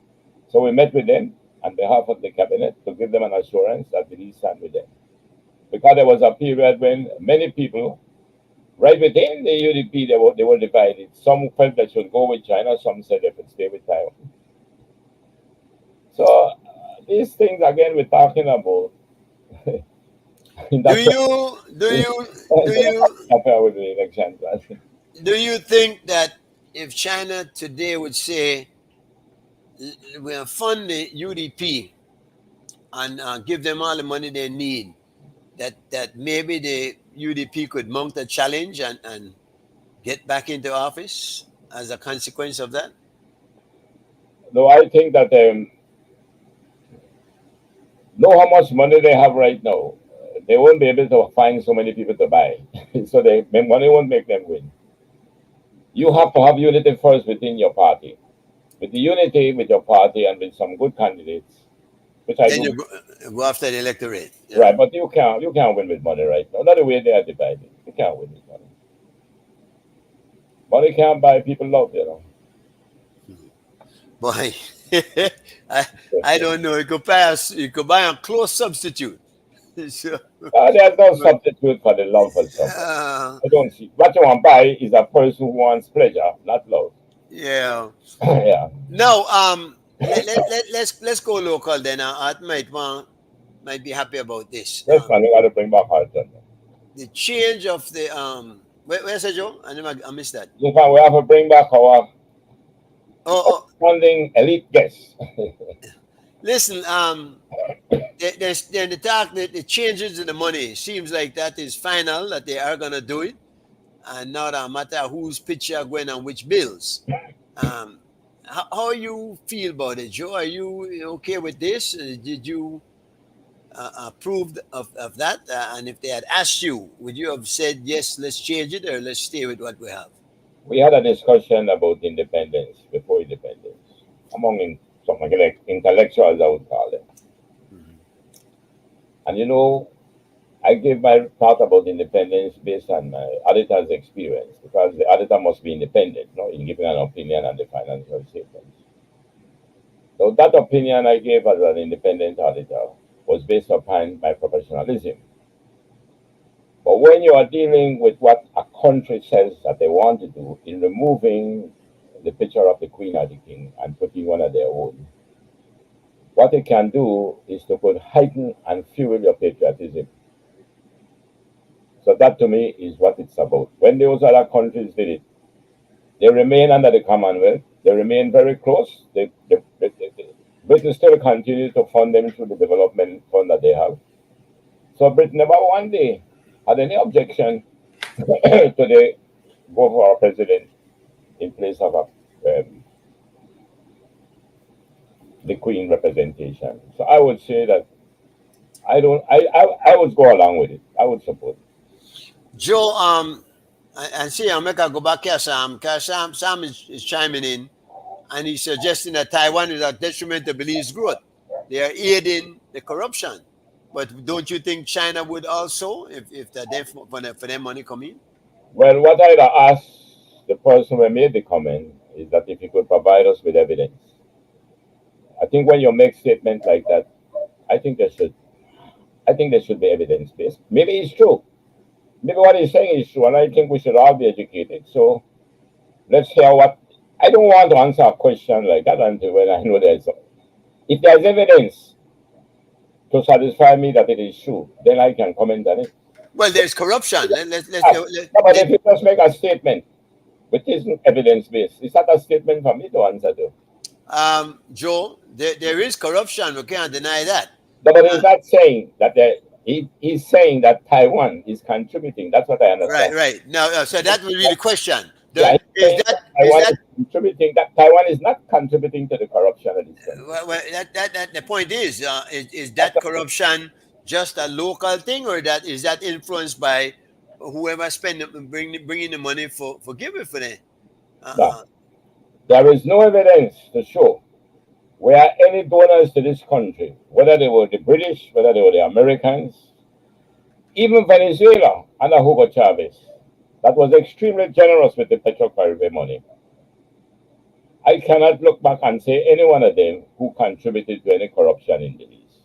So we met with them on behalf of the cabinet to give them an assurance that Belize stand with them. Because there was a period when many people, right within the UDP, they were divided. Some felt they should go with China, some said they should stay with Taiwan. So these things again we're talking about. Do you think that if China today would say we'll fund the UDP and give them all the money they need, that maybe the UDP could mount a challenge and get back into office as a consequence of that? No, I think that know how much money they have right now. They won't be able to find so many people to buy. So money won't make them win. You have to have unity first within your party. With the unity with your party and with some good candidates, which I Then do. you go after the electorate. Yeah. Right, but you can't win with money right now. Not the way they are divided. You can't win with money. Money can't buy people love, you know. Boy, I don't know. You could buy a close substitute. So, There's no substitute for the love for something. I don't see. What you want to buy is a person who wants pleasure, not love. yeah. Yeah. No, let's go local then. Art might be happy about this. Yes, man, we got to bring back Harton. The change of the where's it, Joe? I missed that. In fact, we have to bring back our funding elite guests. Listen, there's the talk that the changes in the money seems like that is final, that they are gonna do it, and not a matter whose picture going on which bills. How you feel about it, Joe? Are you okay with this? Did you approve of that? And if they had asked you, would you have said yes, let's change it, or let's stay with what we have? We had a discussion about independence before independence among some like intellectuals, I would call them. And you know, I gave my thought about independence based on my auditor's experience, because the auditor must be independent, in giving an opinion on the financial statements. So that opinion I gave as an independent auditor was based upon my professionalism. But when you are dealing with what a country says that they want to do in removing the picture of the Queen or the King and putting one of their own, what it can do is to put heighten and fuel your patriotism. So that to me is what it's about. When those other countries did it, they remain under the Commonwealth. They remain very close. Britain still continue to fund them through the development fund that they have. So Britain never one day had any objection to the go for our president in place of the Queen representation. So I would say that I would go along with it. I would support it. Joe, and see, I'll make a go back here, Sam, because Sam is chiming in, and he's suggesting that Taiwan is a detriment to Belize's growth. They are aiding the corruption. But don't you think China would also, if for them money come in? Well, what I'd ask the person who made the comment is that if he could provide us with evidence. I think when you make statements like that, I think there should be evidence based. Maybe it's true. Maybe what he's saying is true, and I think we should all be educated. So let's hear what. I don't want to answer a question like that until when I know if there's evidence to satisfy me that it is true, then I can comment on it. Well, there's corruption. Let's But if you just make a statement which isn't evidence based, it's not a statement for me to answer to. Joe, there is corruption. We can't deny that. No, but he's not saying that he's saying that Taiwan is contributing. That's what I understand. Right. No, so that would be the question. Taiwan Is contributing? That Taiwan is not contributing to the corruption of this country. well, the point is that corruption just a local thing, or is that influenced by whoever bringing the money for giving for them? No. There is no evidence to show where any donors to this country, whether they were the British, whether they were the Americans, even Venezuela under Hugo Chavez, that was extremely generous with the PetroCaribe money. I cannot look back and say any one of them who contributed to any corruption in Belize.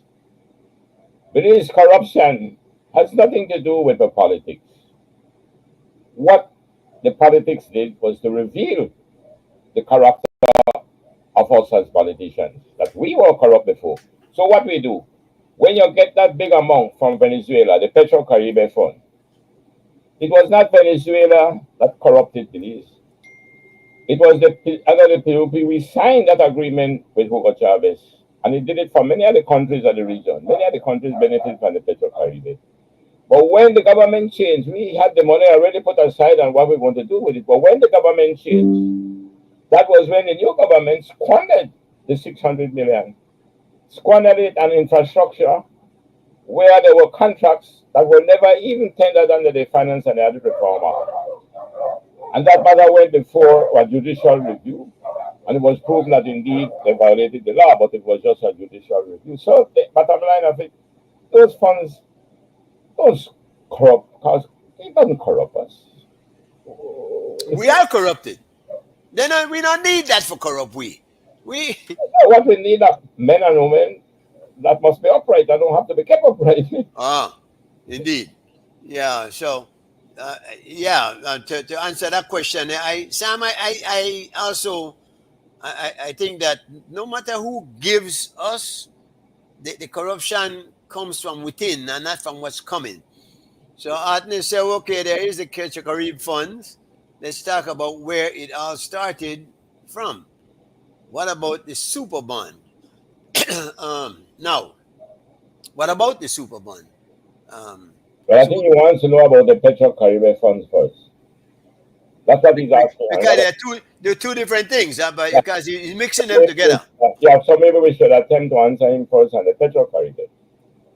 Belize corruption has nothing to do with the politics. What the politics did was to reveal the character of us as politicians, that we were corrupt before. So what we do, when you get that big amount from Venezuela, the PetroCaribe Fund, it was not Venezuela that corrupted Belize. It was under the PUP. We signed that agreement with Hugo Chavez, and he did it for many other countries of the region. Many other countries benefit from the PetroCaribe. But when the government changed, we had the money already put aside on what we want to do with it. But when the government changed, that was when the new government squandered the 600 million, squandered it on infrastructure where there were contracts that were never even tendered under the Finance and Audit Reform Act. And that matter went before a judicial review, and it was proven that indeed they violated the law, but it was just a judicial review. So the bottom line of it, those funds don't corrupt, because it doesn't corrupt us. We are corrupted. Then we don't need that for corrupt. What we need are men and women that must be upright. I don't have to be kept upright. Indeed. Yeah. So, to answer that question, Sam, I also think that no matter who gives us, the corruption comes from within and not from what's coming. So Atne said, okay, there is the PetroCaribe funds. Let's talk about where it all started from. What about the super bond? Now, what about the super bond? But I think he wants to know about the PetroCaribe funds first. That's what he's asking. Because they're two different things, but because he's mixing them together. Yeah, so maybe we should attempt to answer him first on the PetroCaribe.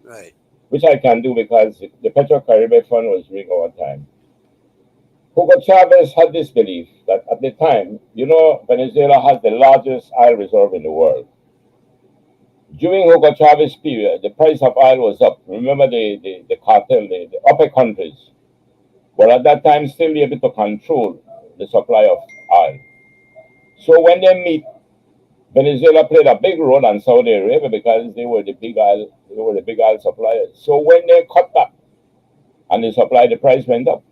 Right. Which I can do because the PetroCaribe fund was during our time. Hugo Chavez had this belief that at the time, Venezuela has the largest oil reserve in the world. During Hugo Chavez's period, the price of oil was up. Remember the cartel, the OPEC countries were at that time still able to control the supply of oil. So when they meet, Venezuela played a big role on Saudi Arabia because they were the big oil suppliers. So when they cut back and the supply, the price went up.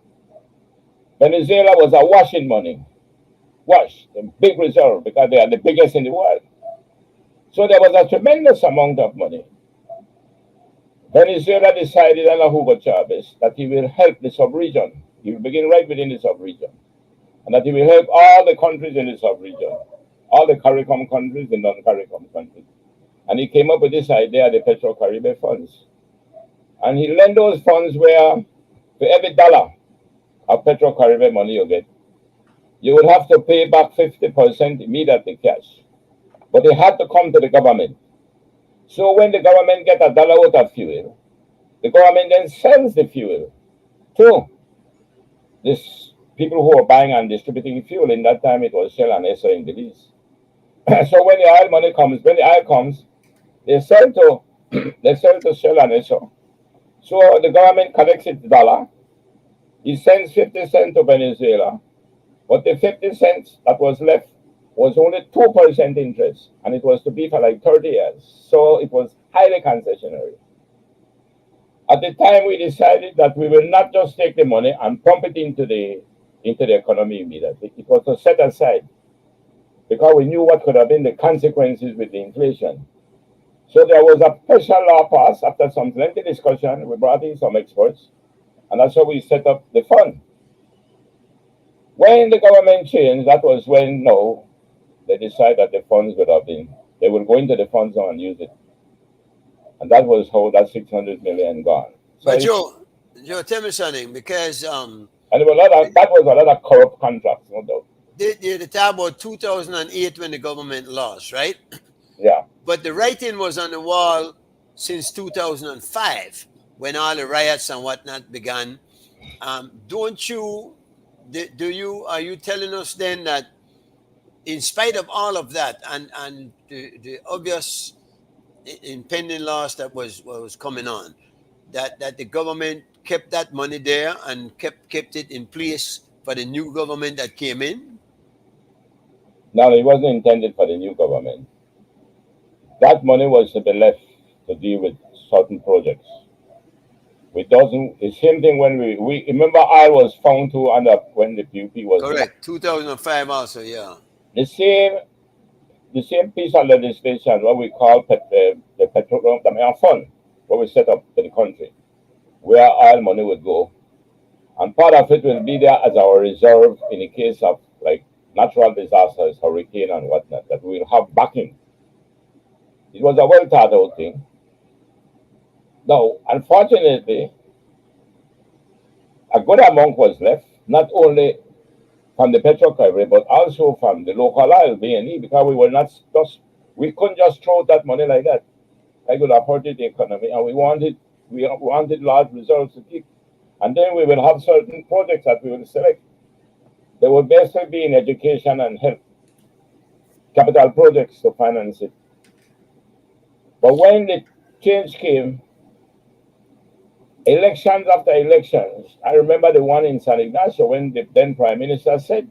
Venezuela was awash in money. Wash, the big reserve, because they are the biggest in the world. So there was a tremendous amount of money. Venezuela decided under Hugo Chavez that he will help the sub-region. He will begin right within the sub-region. And that he will help all the countries in the sub-region, all the CARICOM countries, the non-CARICOM countries. And he came up with this idea, the PetroCaribe funds. And he lent those funds where for every dollar of PetroCaribe money you get, you would have to pay back 50% immediately cash. But it had to come to the government. So when the government gets $1 worth of fuel, the government then sells the fuel to these people who are buying and distributing fuel. In that time, it was Shell and Esso in Belize. So when the oil money comes, they sell to Shell and Esso. So the government collects its dollar. He sends 50 cents to Venezuela. But the 50 cents that was left was only 2% interest, and it was to be for like 30 years. So it was highly concessionary. At the time, we decided that we will not just take the money and pump it into the economy immediately. It was to set aside because we knew what could have been the consequences with the inflation. So there was a special law passed after some lengthy discussion. We brought in some experts, and that's how we set up the fund. When the government changed, that was when no, they decided that the funds would have been, they will go into the funds now and use it. And that was how that 600 million gone. So But Joe, tell me something, because and there were that was a lot of corrupt contracts, no doubt. they talk about 2008 when the government lost, right? Yeah. But the writing was on the wall since 2005 when all the riots and whatnot began. Don't you? Are you telling us then that in spite of all of that and the obvious impending loss that was coming on, that the government kept that money there and kept it in place for the new government that came in? No, it wasn't intended for the new government. That money was to be left to deal with certain projects. It doesn't. The same thing when we remember I was found to end up when the PUP was correct. 2005 also, yeah. The same piece of legislation, what we call the petroleum fund, what we set up for the country, where oil money would go, and part of it will be there as our reserve in the case of like natural disasters, hurricane and whatnot, that we will have backing. It was a well thought out thing. Now, unfortunately, a good amount was left, not only from the petrochemical, but also from the local oil, B&E, because we couldn't just throw that money like that. I could have hurted the economy, and we wanted large reserves to keep. And then we will have certain projects that we will select. They will basically be in education and health, capital projects to finance it. But when the change came, elections after elections, I remember the one in San Ignacio when the then Prime Minister said,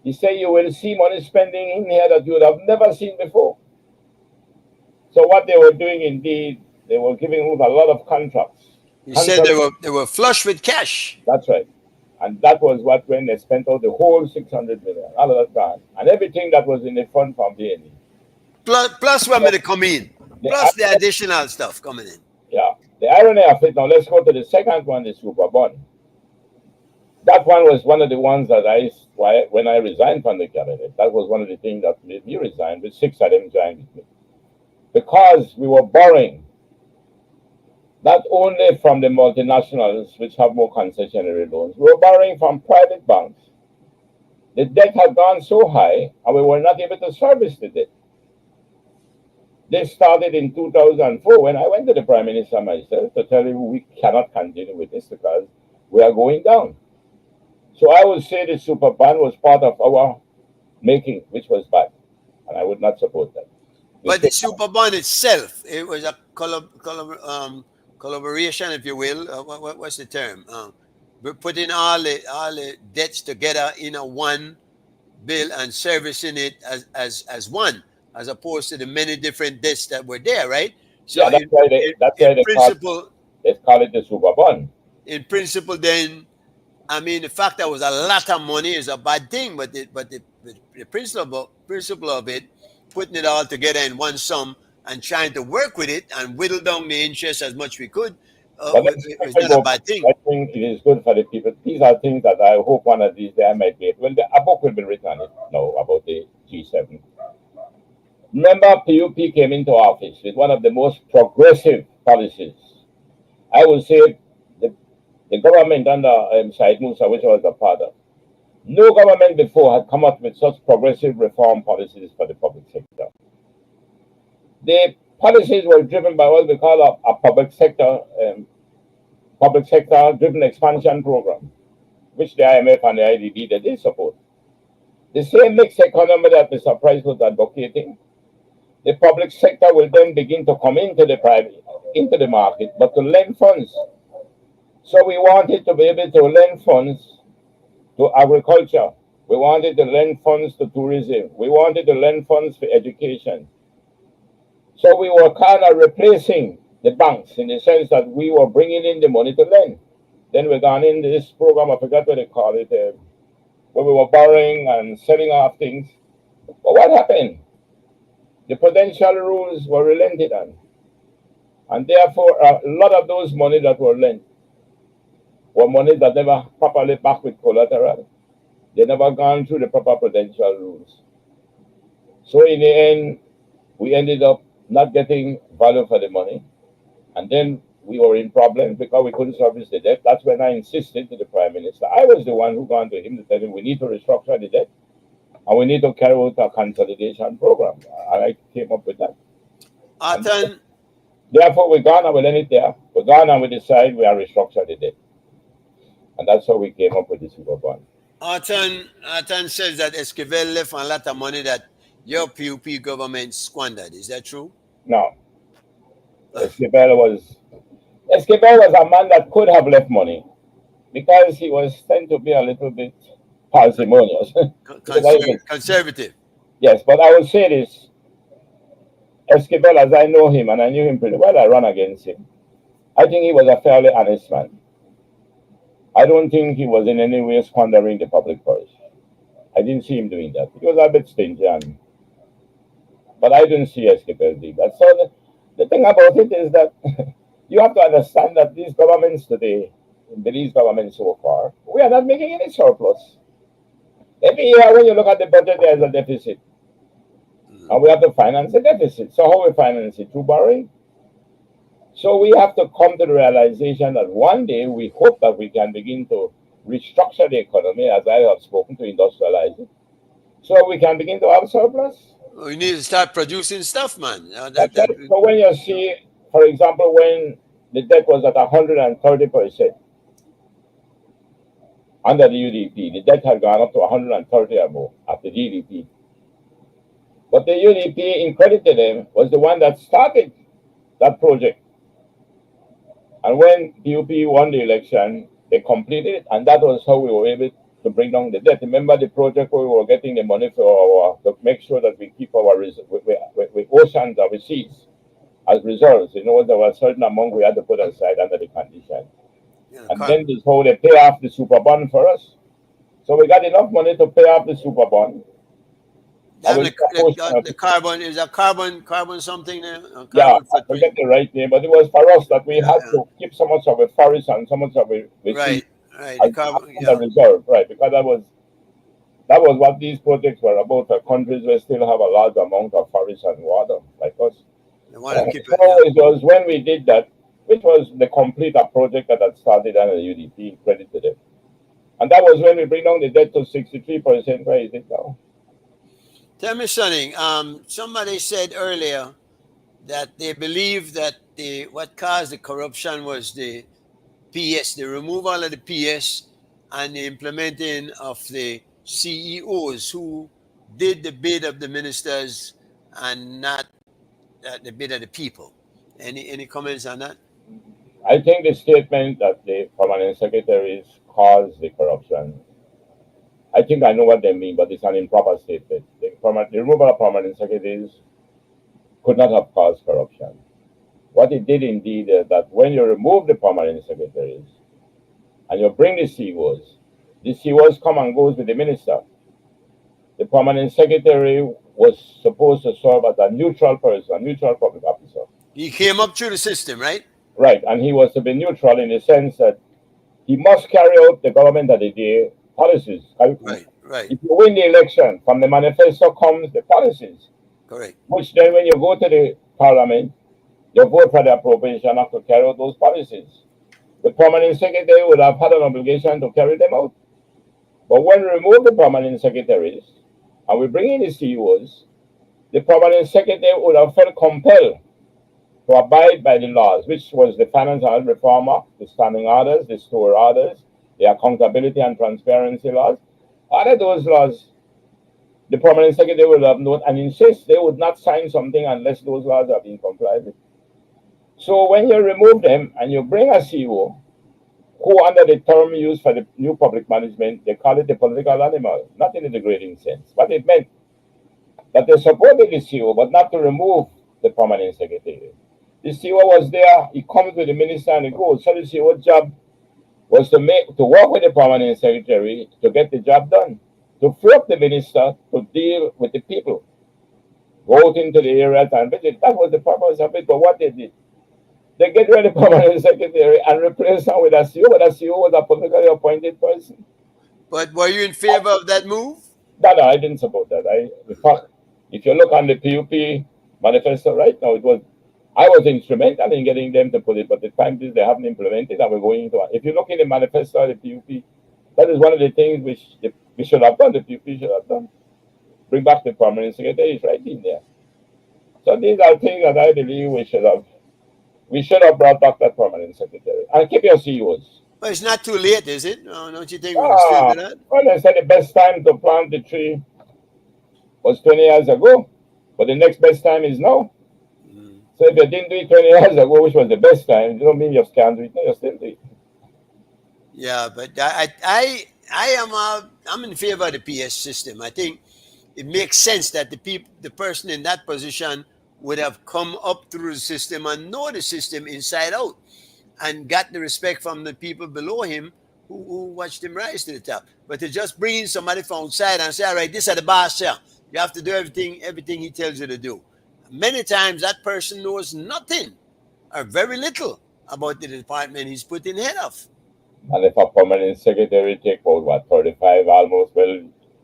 he said, you will see money spending in here that you would have never seen before. So what they were doing indeed, they were giving out a lot of contracts. You said they were flush with cash. That's right. And that was what when they spent out the whole 600 million, all of that gone. And everything that was in the fund from B&E. Plus when they come in. Plus the additional stuff coming in. Yeah. The irony of it, now let's go to the second one, the super bond. That one was one of the ones that when I resigned from the cabinet, that was one of the things that made me resign, with 6 of them joined with me. Because we were borrowing, not only from the multinationals, which have more concessionary loans, we were borrowing from private banks. The debt had gone so high, and we were not able to service the debt. This started in 2004 when I went to the Prime Minister myself to tell him we cannot continue with this because we are going down. So I would say the super bond was part of our making, which was bad, and I would not support that. But the super bond itself, it was a collaboration, if you will. What's the term? We're putting all the debts together in a one bill and servicing it as one, as opposed to the many different debts that were there, right? So yeah, that's why they call it the super bond. In principle, then, I mean, the fact that was a lot of money is a bad thing, but the principle of it, putting it all together in one sum and trying to work with it and whittle down the interest as much we could, it's not a bad thing. I think it is good for the people. These are things that I hope one of these days I might be. Well, a book will be written on it now about the G7. Remember, PUP came into office with one of the most progressive policies. I would say the government under Syed Musa, which I was a part of, no government before had come up with such progressive reform policies for the public sector. The policies were driven by what we call a public sector driven expansion program, which the IMF and the IDB they support. The same mixed economy that Mr. Price was advocating, the public sector will then begin to come into the market, but to lend funds. So we wanted to be able to lend funds to agriculture, We wanted to lend funds to tourism. We wanted to lend funds for education. So we were kind of replacing the banks in the sense that we were bringing in the money to lend. Then we gone in this program, I forgot what they call it, where we were borrowing and selling off things. But what happened? The prudential rules were relented on. And therefore, a lot of those money that were lent were money that never properly backed with collateral. They never gone through the proper prudential rules. So in the end, we ended up not getting value for the money. And then we were in problems because we couldn't service the debt. That's when I insisted to the Prime Minister. I was the one who gone to him to tell him we need to restructure the debt and we need to carry out a consolidation program. I came up with that. Artan, Therefore, we gone and we lend it there. We gone and we decide we are restructure the debt. And that's how we came up with the super bond. Artan says that Esquivel left a lot of money that your PUP government squandered. Is that true? No. Esquivel was a man that could have left money because he was tend to be a little bit parsimonious. Conservative. Yes, but I will say this. Esquivel, as I know him, and I knew him pretty well, I ran against him. I think he was a fairly honest man. I don't think he was in any way squandering the public purse. I didn't see him doing that. He was a bit stingy, but I didn't see Esquivel doing that. So the thing about it is that you have to understand that these governments today, these governments so far, we are not making any surplus. Every year when you look at the budget, there is a deficit. And we have to finance the deficit. So how we finance it? Through borrowing. So we have to come to the realization that one day we hope that we can begin to restructure the economy, as I have spoken, to industrialize it. So we can begin to have surplus. We need to start producing stuff, man. So when you see, for example, when the debt was at 130% under the UDP, the debt had gone up to 130 or more of the GDP. But the UDP, in credit to them, was the one that started that project. And when PUP won the election, they completed it, and that was how we were able to bring down the debt. Remember the project where we were getting the money for to make sure that we keep our with oceans and with seas as reserves. You know, there was a certain amount we had to put aside under the condition. Yeah, and then this how they pay off the super bond for us. So we got enough money to pay off the super bond. The carbon is a carbon something there. Yeah, I forget the right name, but it was for us that we had to keep so much of a forest and so much of a right. The carbon, the reserve, right? Because that was what these projects were about. For countries where still have a large amount of forest and water, like us. They want to keep it was when we did that, which was the complete project that had started under the UDP. Credit to them, and that was when we bring down the debt to 63%. Where is it now? Tell me something. Somebody said earlier that they believe that what caused the corruption was the PS, the removal of the PS and the implementing of the CEOs who did the bid of the ministers and not the bid of the people. Any comments on that? I think the statement that the permanent secretaries caused the corruption, I think I know what they mean, but it's an improper statement. The removal of permanent secretaries could not have caused corruption. What it did indeed is that when you remove the permanent secretaries and you bring the CEOs come and goes with the minister. The permanent secretary was supposed to serve as a neutral person, a neutral public officer. He came up through the system, right? Right, and he was to be neutral in the sense that he must carry out the government of the day policies. Right. If you win the election, from the manifesto comes the policies. Correct. Which then when you go to the parliament, you vote for the appropriation of to carry out those policies. The permanent secretary would have had an obligation to carry them out. But when we remove the permanent secretaries and we bring in the CEOs, the permanent secretary would have felt compelled to abide by the laws, which was the Financial Reform Act, the Standing Orders, the Store Orders, the Accountability and Transparency laws. Under those laws, the permanent secretary would have known and insist they would not sign something unless those laws have been complied with. So when you remove them and you bring a CEO who under the term used for the new public management, they call it the political animal, not in the degrading sense. But it meant that they supported the CEO, but not to remove the permanent secretary. The CEO was there, he comes with the minister and he goes. So the CEO's job was to work with the permanent secretary to get the job done, to free up the minister to deal with the people, go out into the areas and visit. That was the purpose of it. But what they did, they get rid of the permanent secretary and replace her with a CEO, but a CEO was a politically appointed person. But were you in favor of that move? No, I didn't support that. In fact, if you look on the PUP manifesto right now, I was instrumental in getting them to put it, but the time is they haven't implemented, and we're going into. If you look in the manifesto of the PUP, that is one of the things which we should have done. The PUP should have done. Bring back the permanent secretary. It's right in there. So these are things that I believe we should have brought back that permanent secretary and keep your CEOs. Well, it's not too late, is it? No, don't you think we can still do that? Well, they said the best time to plant the tree was 20 years ago, but the next best time is now. So if you didn't do it 20 years ago, which was the best time, it don't mean you can't do it. No, you still do it. Yeah, but I'm in favor of the PS system. I think it makes sense that the person in that position would have come up through the system and know the system inside out, and got the respect from the people below him who watched him rise to the top. But to just bring in somebody from outside and say, all right, this is the boss here. You have to do everything he tells you to do. Many times that person knows nothing or very little about the department he's put in head of. And if a permanent secretary take about 35 almost, well,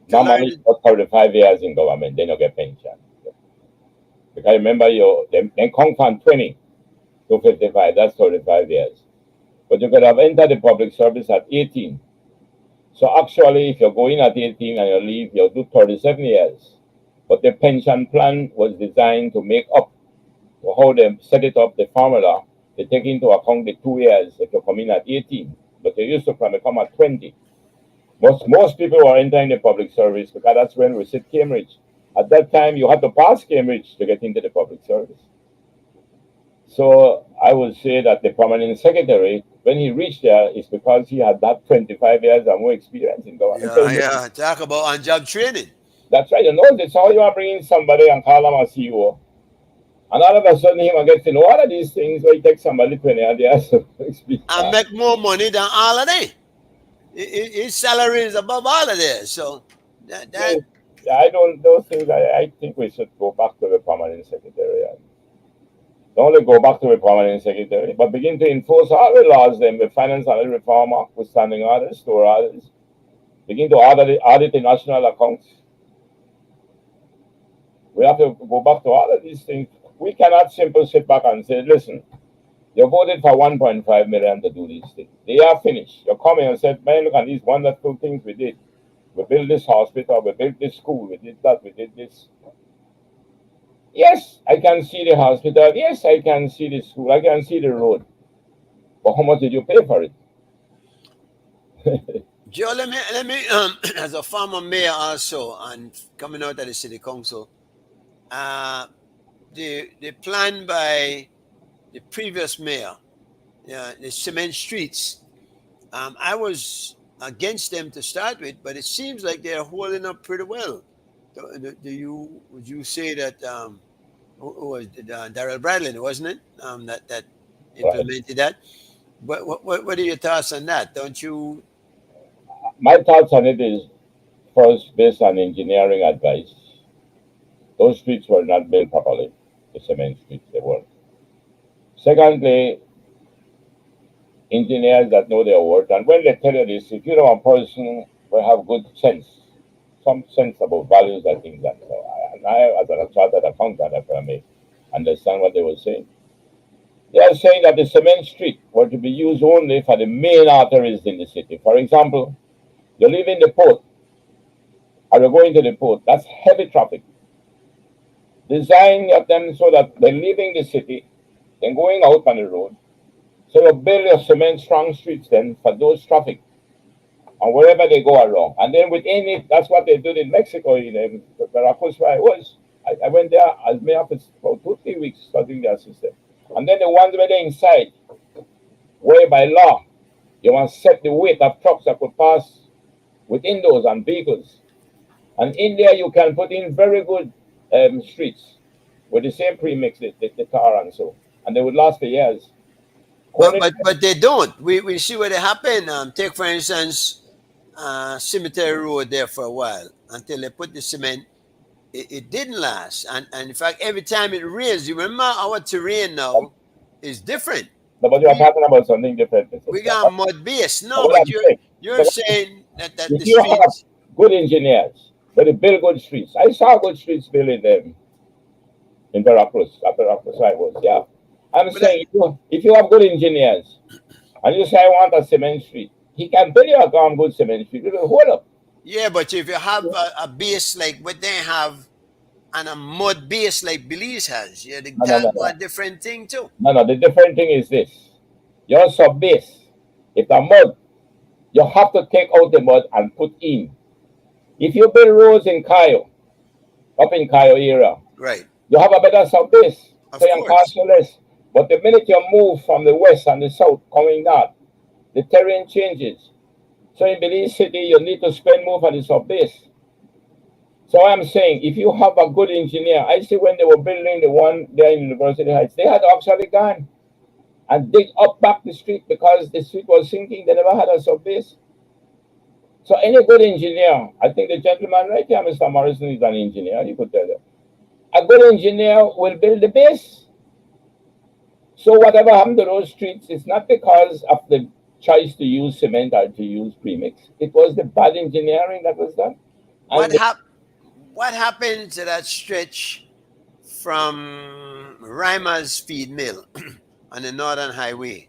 normally about 35 years in government, they don't get pension. Because remember, them come from 20 to 55, that's 35 years. But you could have entered the public service at 18. So actually, if you're going at 18 and you leave, you'll do 37 years. But the pension plan was designed to make up for how they set it up, the formula. They take into account the 2 years if you come in at 18. But they used to come at 20. Most people were entering the public service because that's when we said Cambridge. At that time, you had to pass Cambridge to get into the public service. So I would say that the permanent secretary, when he reached there, is because he had that 25 years and more experience in government. Yeah, talk about on-job training. That's right. You know, that's how you are bringing somebody and call him a CEO. And all of a sudden, he gets to know all of these things where he takes somebody 20 years of experience. And make more money than all of them. His salary is above all of theirs. So those things, I think we should go back to the permanent secretary. Not only go back to the permanent secretary, but begin to enforce all the laws, then the Finance and Reform Act, with standing orders, store orders. Begin to audit the national accounts. We have to go back to all of these things. We cannot simply sit back and say, listen, you voted for 1.5 million to do these things. They are finished. You come in and said, man, look at these wonderful things we did. We built this hospital, we built this school, we did that, we did this. Yes, I can see the hospital. Yes, I can see the school. I can see the road. But how much did you pay for it? Joe, let me as a former mayor also, and coming out of the city council, the plan by the previous mayor, the cement streets, I was against them to start with, but it seems like they're holding up pretty well. Would you say that who was Darrell Bradley, wasn't it? That implemented that. What are your thoughts on that? Don't you? My thoughts on it is, first, based on engineering advice, those streets were not built properly. The cement streets, they weren't. Secondly, engineers that know their work, and when they tell you this, if you know a person will have good sense, some sense about values and things like that. And I, as a chartered accountant, I may understand what they were saying. They are saying that the cement street were to be used only for the main arteries in the city. For example, you're leaving the port, or you're going to the port. That's heavy traffic. Design them so that they're leaving the city, then going out on the road. So you build your cement strong streets then for those traffic, and wherever they go along. And then within it, that's what they did in Mexico, in Veracruz, where I was. I went there as mayor for 2-3 weeks studying their system. And then the ones where they're inside, where by law, You want to set the weight of trucks that could pass within those and vehicles. And in there, you can put in very good streets with the same premix, the tar and so, and they would last for years. But they don't. We see what happened. Take for instance, Cemetery Road there for a while until they put the cement. It didn't last, and in fact, every time it rains, you remember our terrain now is different. No, but you're talking about something different. We got mud base. No, What but I'm you're saying that the if you have streets. good engineers, but they build good streets. I saw good streets built in Veracruz. Veracruz I was, yeah. I'm But saying if you have good engineers and you say I want a cement street, he can build you a damn good cement street. It will hold up. Yeah, but if you have a base like what they have and a mud base like Belize has, yeah, that's a different thing too. No, the different thing is this. Your sub base, if the mud, you have to take out the mud and put in. If you build roads in Cayo, up in Cayo area, Right. you have a better sub base. Of So you course. cost you less. But the minute you move from the west and the south coming north, the terrain changes. So in Belize City, you need to spend more for the sub base. So I'm saying, if you have a good engineer, I see when they were building the one there in University Heights, they had actually gone and dig up back the street because the street was sinking. They never had a sub base. So any good engineer, I think the gentleman right here, Mr. Morrison, is an engineer, he could tell you. A good engineer will build the base. So whatever happened to those streets, it's not because of the choice to use cement or to use premix. It was the bad engineering that was done. And What happened to that stretch from Rima's feed mill on the Northern Highway,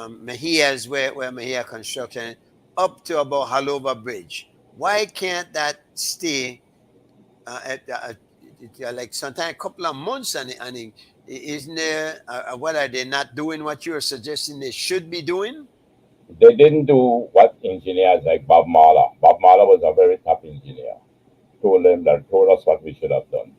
Mejia's where Mejia construction, up to about Halova Bridge? Why can't that stay like sometimes a couple of months and isn't there what are they not doing what you're suggesting they should be doing? they didn't do what engineers like Bob Marler. Bob Marler was a very top engineer. Told us what we should have done.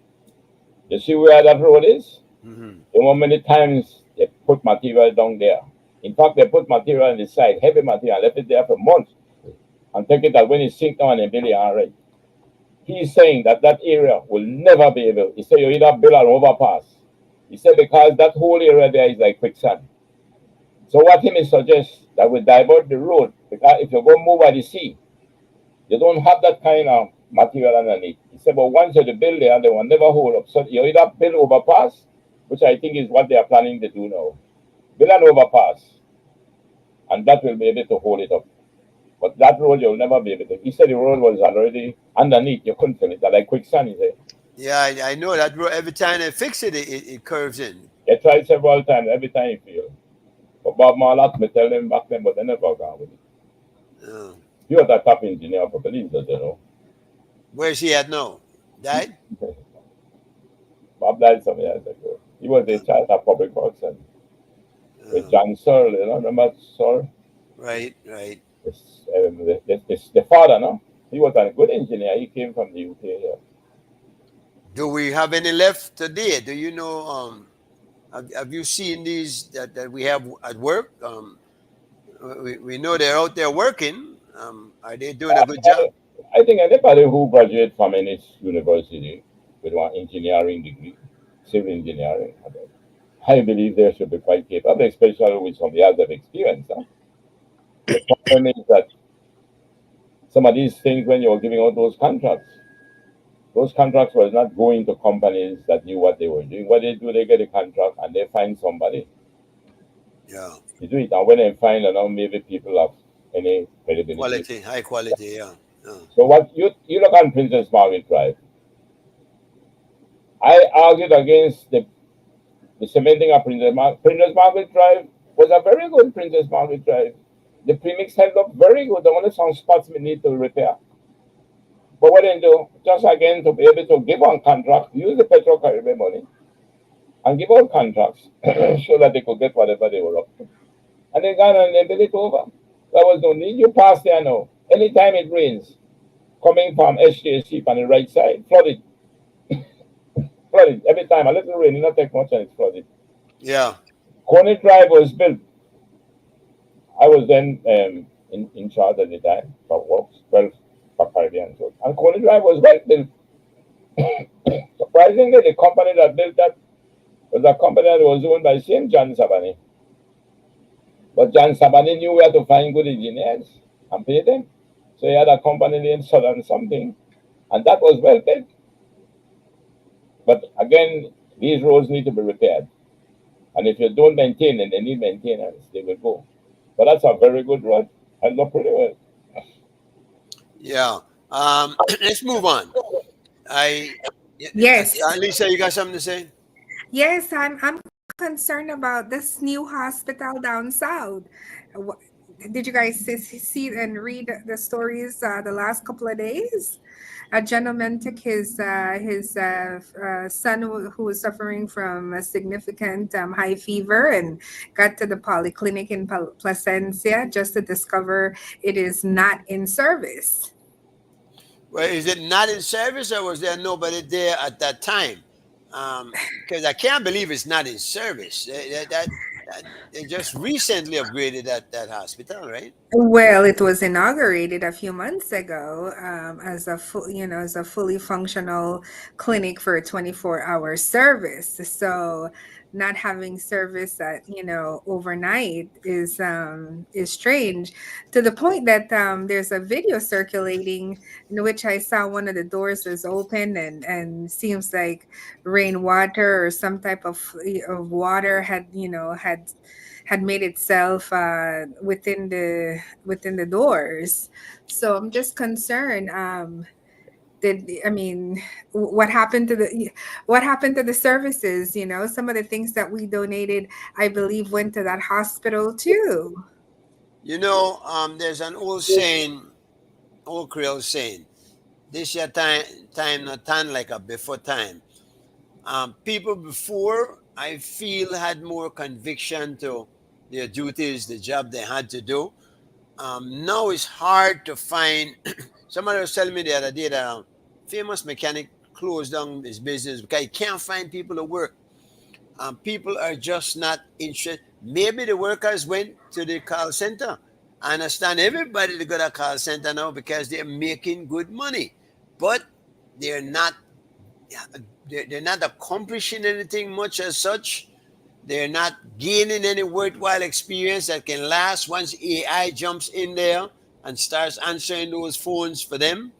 You see where that road is? Mm-hmm. You know how many times they put material down there? In fact, they put material on the side, heavy material, left it there for months, and take it that when it sink down and build it all right. He's saying that that area will never be able. He said you either build an overpass. He said because that whole area there is like quicksand. So what he may suggest that we divert the road because if you go move by the sea, you don't have that kind of material underneath. He said, but once you build there, they will never hold up. So you either build overpass, which I think is what they are planning to do now. Build an overpass, and that will be able to hold it up. But that road you'll never be able to. He said the road was already underneath. You couldn't feel it. That like quicksand, he said. Yeah, I know that road. Every time they fix it, it curves in. They tried several times. Every time he failed. But Bob Marlott, me tell them back then, but they never gone with it. Yeah. He was a top engineer for Belize, you know. Where's he at now? Died? Bob died some years ago. He was in charge of public works and with John Searle, you know, remember Searle? Right. The father, no? He was a good engineer. He came from the UK here. Do we have any left today? Do you know? Have you seen these that we have at work? We know they're out there working. Are they doing a good job? I think anybody who graduates from any university with one engineering degree, civil engineering, I believe they should be quite capable, especially with some years of experience. Huh? The problem is that some of these things, when you're giving out those contracts were not going to companies that knew what they were doing. What they do, they get a contract and they find somebody. Yeah. You do it, and when they find, maybe people have any credibility. High quality, yeah. So what you look on Princess Margaret Drive. I argued against the cementing of Princess Margaret Drive was a very good Princess Margaret Drive. The premix held up very good. The only some spots we need to repair. But what they do, just again to be able to give on contract, use the Petro Caribbean money, and give out contracts so that they could get whatever they were up to. And they got and they built it over. There was no need. You pass there now. Anytime it rains, coming from SJC on the right side, flooded. Flooded. Every time, a little rain, it not take much and it's flooded. Yeah. Coney Drive was built. I was then in charge at the time for works, well, for Caribbean. So, and Coney Drive was well built. Surprisingly, the company that built that was a company that was owned by same John Sabani. But John Sabani knew where to find good engineers and pay them. So he had a company named Southern something, and that was well built. But again, these roads need to be repaired. And if you don't maintain them, they need maintenance, they will go. But that's a very good road. I love pretty well. Yeah. Let's move on. Yes. Lisa, you got something to say? Yes, I'm concerned about this new hospital down south. Did you guys see and read the stories the last couple of days? A gentleman took his son who was suffering from a significant high fever and got to the polyclinic in Placencia just to discover it is not in service. Well, is it not in service, or was there nobody there at that time? Because I can't believe it's not in service. They just recently upgraded that hospital, right? Well, it was inaugurated a few months ago as a fully functional clinic for a 24-hour service. So, not having service at overnight is strange, to the point that there's a video circulating in which I saw one of the doors was open and seems like rainwater or some type of water had made itself within the doors. So I'm just concerned. What happened to the services? Some of the things that we donated, I believe, went to that hospital too. There's an old saying, old Creole saying, "This your time not time like a before time." People before, I feel, had more conviction to their duties, the job they had to do. Now it's hard to find. Somebody was telling me the other day that a famous mechanic closed down his business because he can't find people to work. People are just not interested. Maybe the workers went to the call center. I understand everybody to go to a call center now because they're making good money, but they're not accomplishing anything much as such. They're not gaining any worthwhile experience that can last once AI jumps in there and starts answering those phones for them.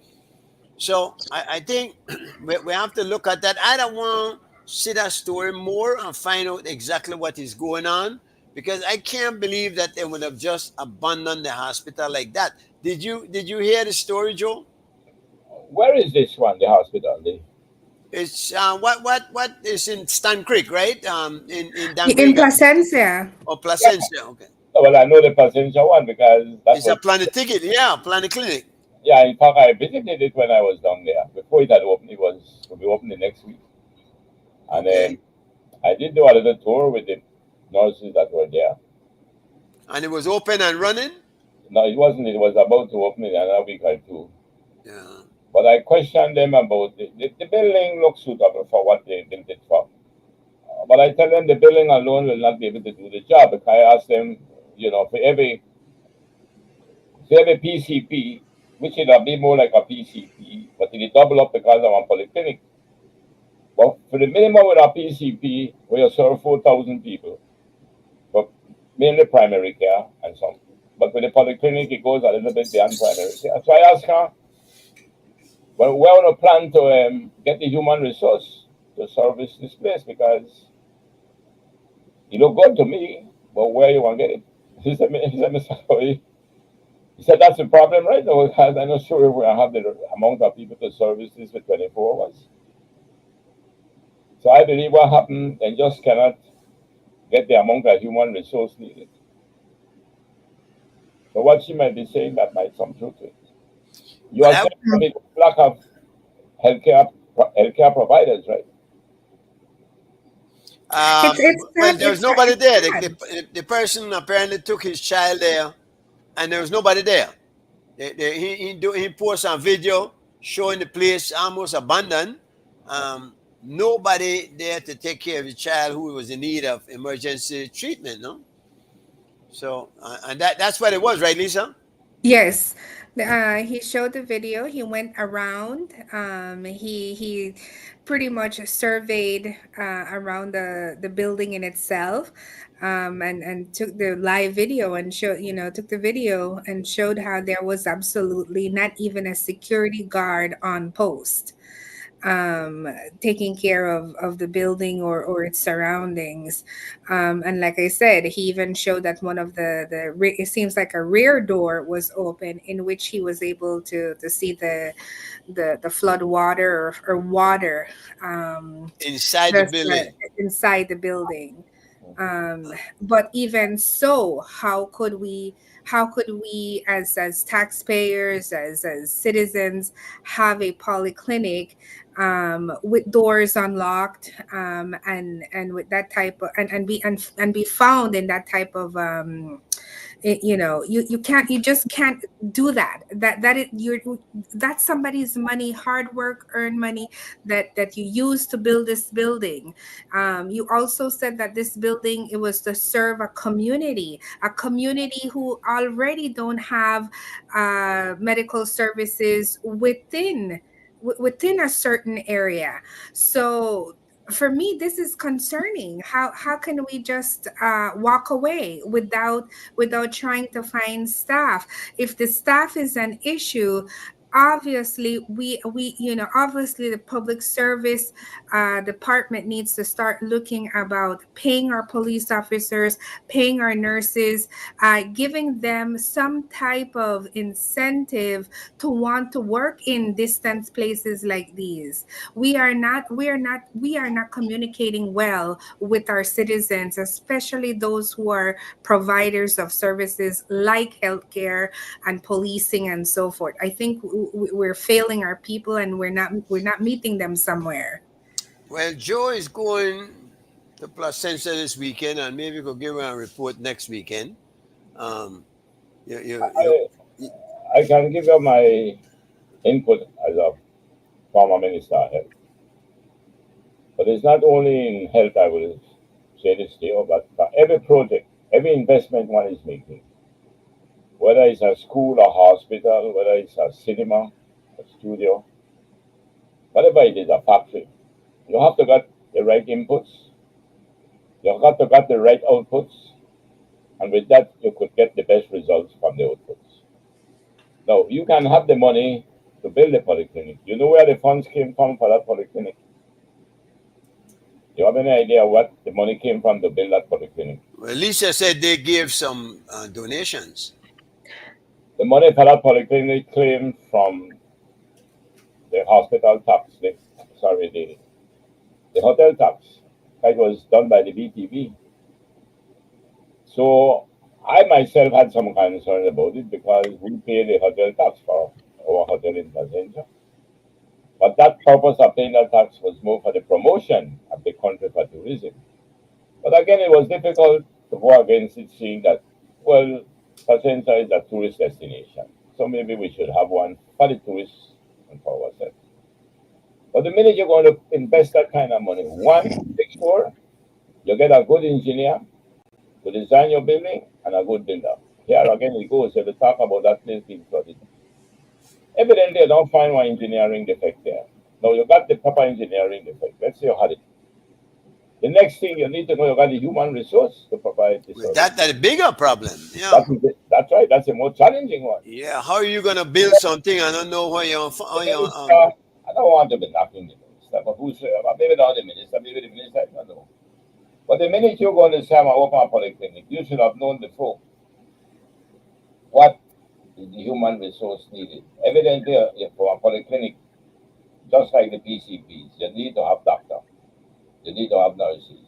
So I think we have to look at that. I don't want to see that story more and find out exactly what is going on, because I can't believe that they would have just abandoned the hospital like that. Did you hear the story, Joe? Where is this one, the hospital? It's what is in Stan Creek, right? In Placencia. Oh, Placencia. Okay. Well, I know the Placencia one because it's a Planet Ticket. Yeah, Planet Clinic. Yeah, in fact, I visited it when I was down there. Before it had opened, it was to be open the next week. And then I did do a little tour with the nurses that were there. And it was open and running? No, it wasn't. It was about to open in another week or two. Yeah. But I questioned them about the building looks suitable for what they built it for. But I tell them the building alone will not be able to do the job. Because I asked them, for every PCP, which it'll be more like a PCP, but it'll double up because of a polyclinic. But for the minimum with a PCP, we'll serve 4,000 people, but mainly primary care and some. But with the polyclinic, it goes a little bit beyond primary care. So I asked her, well, where on a plan to get the human resource to service this place? Because it look good to me, but where you want to get it? He said, Mr. Corey, he said, that's the problem right now, because I'm not sure if we have the amount of people to service this for 24 hours. So I believe what happened, they just cannot get the amount of human resource needed. So what she might be saying, that might some truth to it. You are saying a lack of healthcare providers, right? Well, there's nobody there. The person apparently took his child there, and there was nobody there. He posted a video showing the place almost abandoned. Nobody there to take care of the child who was in need of emergency treatment. No. So, and that's what it was, right, Lisa? Yes, he showed the video. He went around. He pretty much surveyed around the building in itself, and took the live video and showed took the video and showed how there was absolutely not even a security guard on post, um, taking care of the building or its surroundings. And like I said, he even showed that one of it seems like a rear door was open, in which he was able to see the flood water or water, Inside the just building. inside the building. But even so, how could we as taxpayers, as citizens, have a polyclinic with doors unlocked, and with that type of and be found in that type of you just can't do that. That's somebody's money, hard work earned money, that you use to build this building. You also said that this building, it was to serve a community who already don't have medical services within a certain area. So for me, this is concerning. How can we just walk away without trying to find staff? If the staff is an issue, obviously obviously the public service department needs to start looking about paying our police officers, paying our nurses, giving them some type of incentive to want to work in distance places like these. We are not communicating well with our citizens, especially those who are providers of services like healthcare and policing and so forth. I think we're failing our people, and we're not meeting them somewhere. Well, Joe is going to Placentia this weekend, and maybe we'll give her a report next weekend. Um, I, you, I can give you my input as a former minister of health. But it's not only in health, I will say this to you, but for every project, every investment one is making, whether it's a school, a hospital, whether it's a cinema, a studio, whatever it is, a factory, you have to get the right inputs, you have to get the right outputs, and with that, you could get the best results from the outputs. Now, you can have the money to build a polyclinic. You know where the funds came from for that polyclinic? You have any idea what the money came from to build that polyclinic? well, Lisa said they gave some donations. The money for that polyclinic came from the hospital tax, the hotel tax. That was done by the BTB. So I myself had some concern about it because we pay the hotel tax for our hotel in Placentia. But that purpose of paying that tax was more for the promotion of the country for tourism. But again, it was difficult to go against it, seeing that, well, Placentia is a tourist destination. So maybe we should have one for the tourists and for ourselves. But the minute you're going to invest that kind of money, one, make sure you get a good engineer to design your building and a good builder. Here again it goes, if you talk about that place being flooded. Evidently, I don't find one engineering defect there. Now, you got the proper engineering defect. Let's say you had it. The next thing you need to know, you got the human resource to provide this. Well, that's a bigger problem. Yeah. That's right. That's a more challenging one. Yeah. How are you gonna build something? I don't know where you're. I don't want to be knocking the minister, but who's maybe not the minister, maybe the minister, I don't know. But the minute you're going to say I'm open a polyclinic, you should have known before what is the human resource needed. Evidently, for a polyclinic, just like the PCPs, you need to have doctor, you need to have nurses.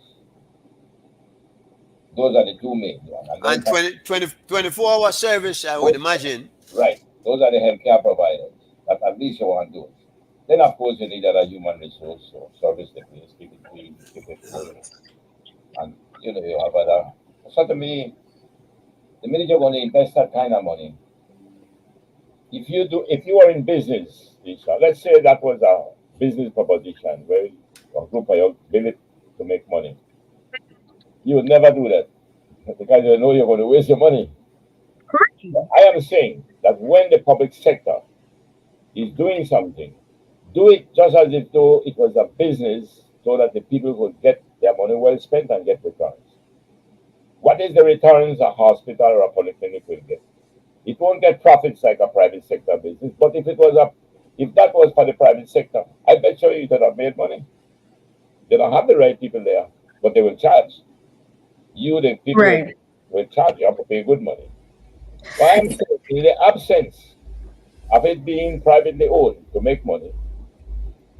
Those are the two main ones. And 24-hour service, I would imagine. Right. Those are the healthcare providers. That at least you want those. Then, of course, you need other human resource, so service the place, keep it clean, keep it clean. And, you have other. So to me, the minute you're going to invest that kind of money, if you are in business, Lisa, let's say that was a business proposition where a group of you build it to make money. You would never do that. because they know you're going to waste your money. I am saying that when the public sector is doing something, do it just as if though it was a business so that the people could get their money well spent and get returns. What is the returns a hospital or a polyclinic will get? It won't get profits like a private sector business, but if that was for the private sector, I bet you could have made money. They don't have the right people there, but they will charge. You, the people, Right. will charge. You have to pay good money. Why I'm saying, in the absence of it being privately owned to make money,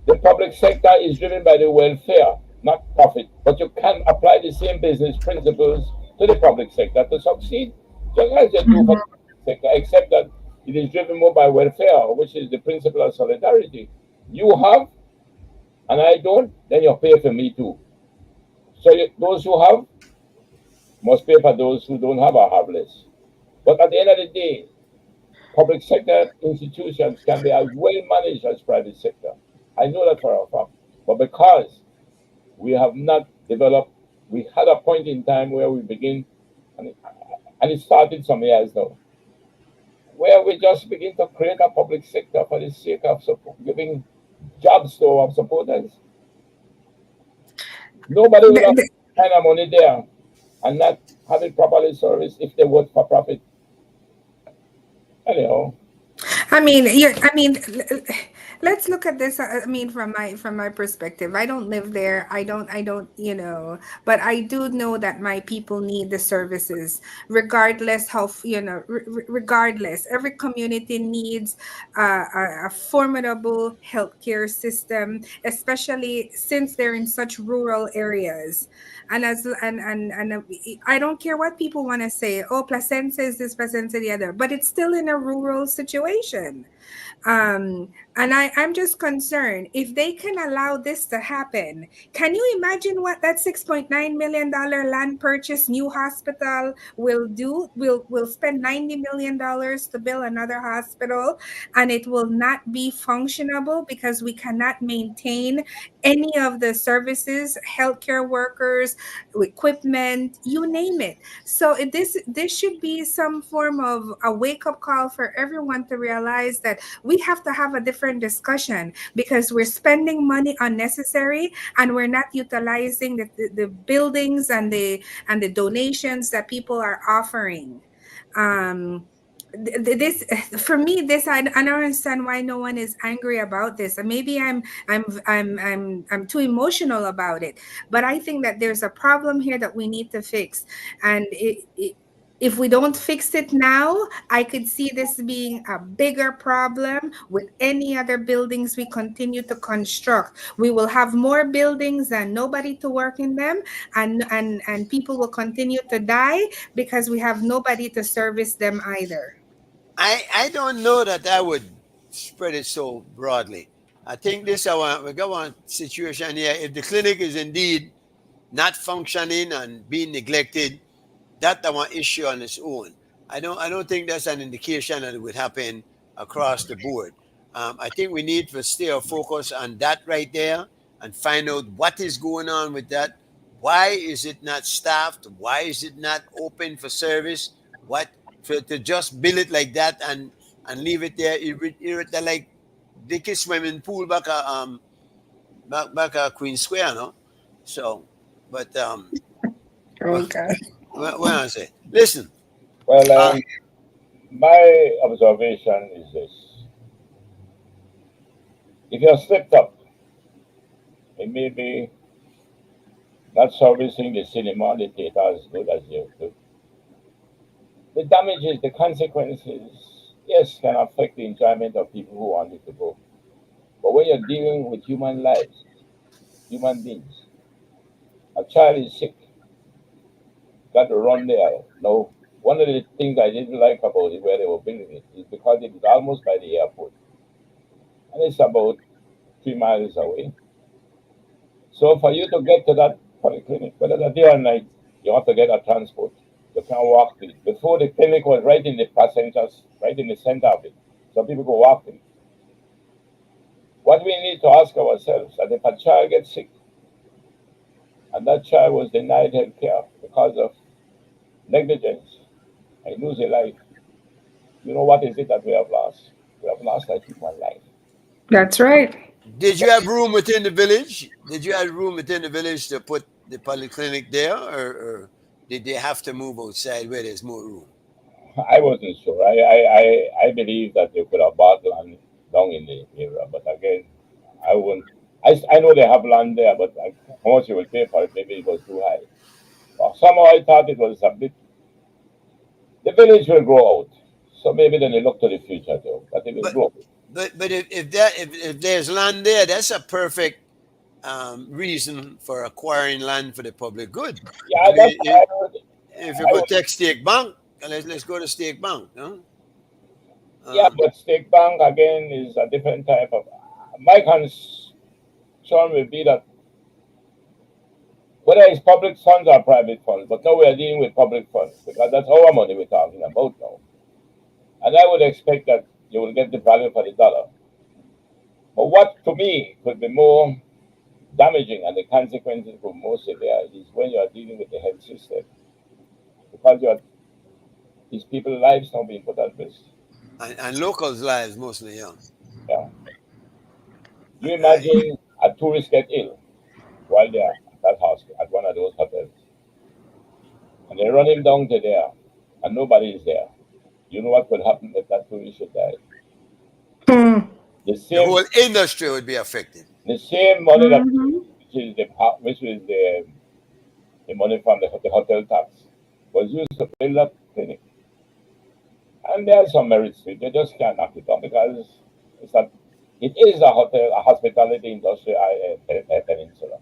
the public sector is driven by the welfare, not profit. But you can apply the same business principles to the public sector to succeed, just as you do for the private sector, except that it is driven more by welfare, which is the principle of solidarity. You have, and I don't, then you pay for me too. So those who have must pay for those who don't have or have less. But at the end of the day, public sector institutions can be as well managed as private sector. I know that for a fact. But because we have not developed, we had a point in time where we begin, and it started some years now, where we just begin to create a public sector for the sake of giving jobs to our supporters. Nobody will have kind of money there and not have it properly serviced if they work for profit. Anyhow, I mean, yeah, I mean, let's look at this. I mean, from my perspective, I don't live there. I don't, but I do know that my people need the services, regardless how, regardless. Every community needs a formidable healthcare system, especially since they're in such rural areas. And I don't care what people want to say. Oh, Placenza is this, Placenza the other, but it's still in a rural situation. And I'm just concerned if they can allow this to happen. Can you imagine what that $6.9 million land purchase new hospital will do? We'll spend $90 million to build another hospital, and it will not be functionable because we cannot maintain any of the services, healthcare workers, equipment, you name it. So this should be some form of a wake-up call for everyone to realize that we have to have a different discussion because we're spending money unnecessary and we're not utilizing the buildings and the donations that people are offering. This for me, this I don't understand why no one is angry about this. And maybe I'm too emotional about it, but I think that there's a problem here that we need to fix. And if we don't fix it now, I could see this being a bigger problem with any other buildings we continue to construct. We will have more buildings and nobody to work in them, and people will continue to die because we have nobody to service them either. I don't know that I would spread it so broadly. I think we got one situation here. If the clinic is indeed not functioning and being neglected, that's one issue on its own. I don't think that's an indication that it would happen across the board. I think we need to stay our focus on that right there and find out what is going on with that. Why is it not staffed? Why is it not open for service? What to just build it like that and leave it there? It like Dicky swimming pool back at Queen Square, no? So, but Oh God. what I say? Listen, well, uh, my observation is this: if you're slipped up, it may be not servicing the cinema, the theater as good as you could. The damages, the consequences, yes, can affect the enjoyment of people who wanted to go. But when you're dealing with human lives, human beings, a child is sick, got to run there. Now, one of the things I didn't like about it where they were building it is because it is almost by the airport. And it's about 3 miles away. So for you to get to that polyclinic, whether the day or night, you have to get a transport. You can't walk to it. Before the clinic was right in the passengers, right in the center of it. So people go walk to it. What we need to ask ourselves that if a child gets sick and that child was denied health care because of negligence, and lose a life. You know what is it that we have lost? We have lost a human life. That's right. Did you have room within the village? Did you have room within the village to put the polyclinic there, or did they have to move outside where there's more room? I wasn't sure. I believe that they could have bought land down in the area, but again, I wouldn't. I know they have land there, but how much you will pay for it, maybe it was too high. Somehow I thought it was a bit. The village will grow out, so maybe then they look to the future too, but it will But grow. but if there's land there, that's a perfect reason for acquiring land for the public good. Yeah, I that's mean, why if you I go would, take Stake Bank, let's go to Stake Bank. No? yeah, Um, but State Bank again is a different type of. My concern will be that whether it's public funds or private funds, but now we are dealing with public funds because that's our money we're talking about now. And I would expect that you will get the value for the dollar. But what to me could be more damaging and the consequences could be more severe is when you are dealing with the health system because you are, these people's lives not being put at risk. and locals' lives mostly, yeah. Yeah. You I, imagine a tourist get ill while they are at that hospital, at one of those hotels, and they run him down to there, and nobody is there. You know what could happen if that tourist should die? Hmm. The the same, whole industry would be affected. the same money that Mhm. which is the money from the hotel tax was used to build up clinic. And there are some merits to it. They just can't knock it down because it's not, it is a hotel, a hospitality industry peninsula.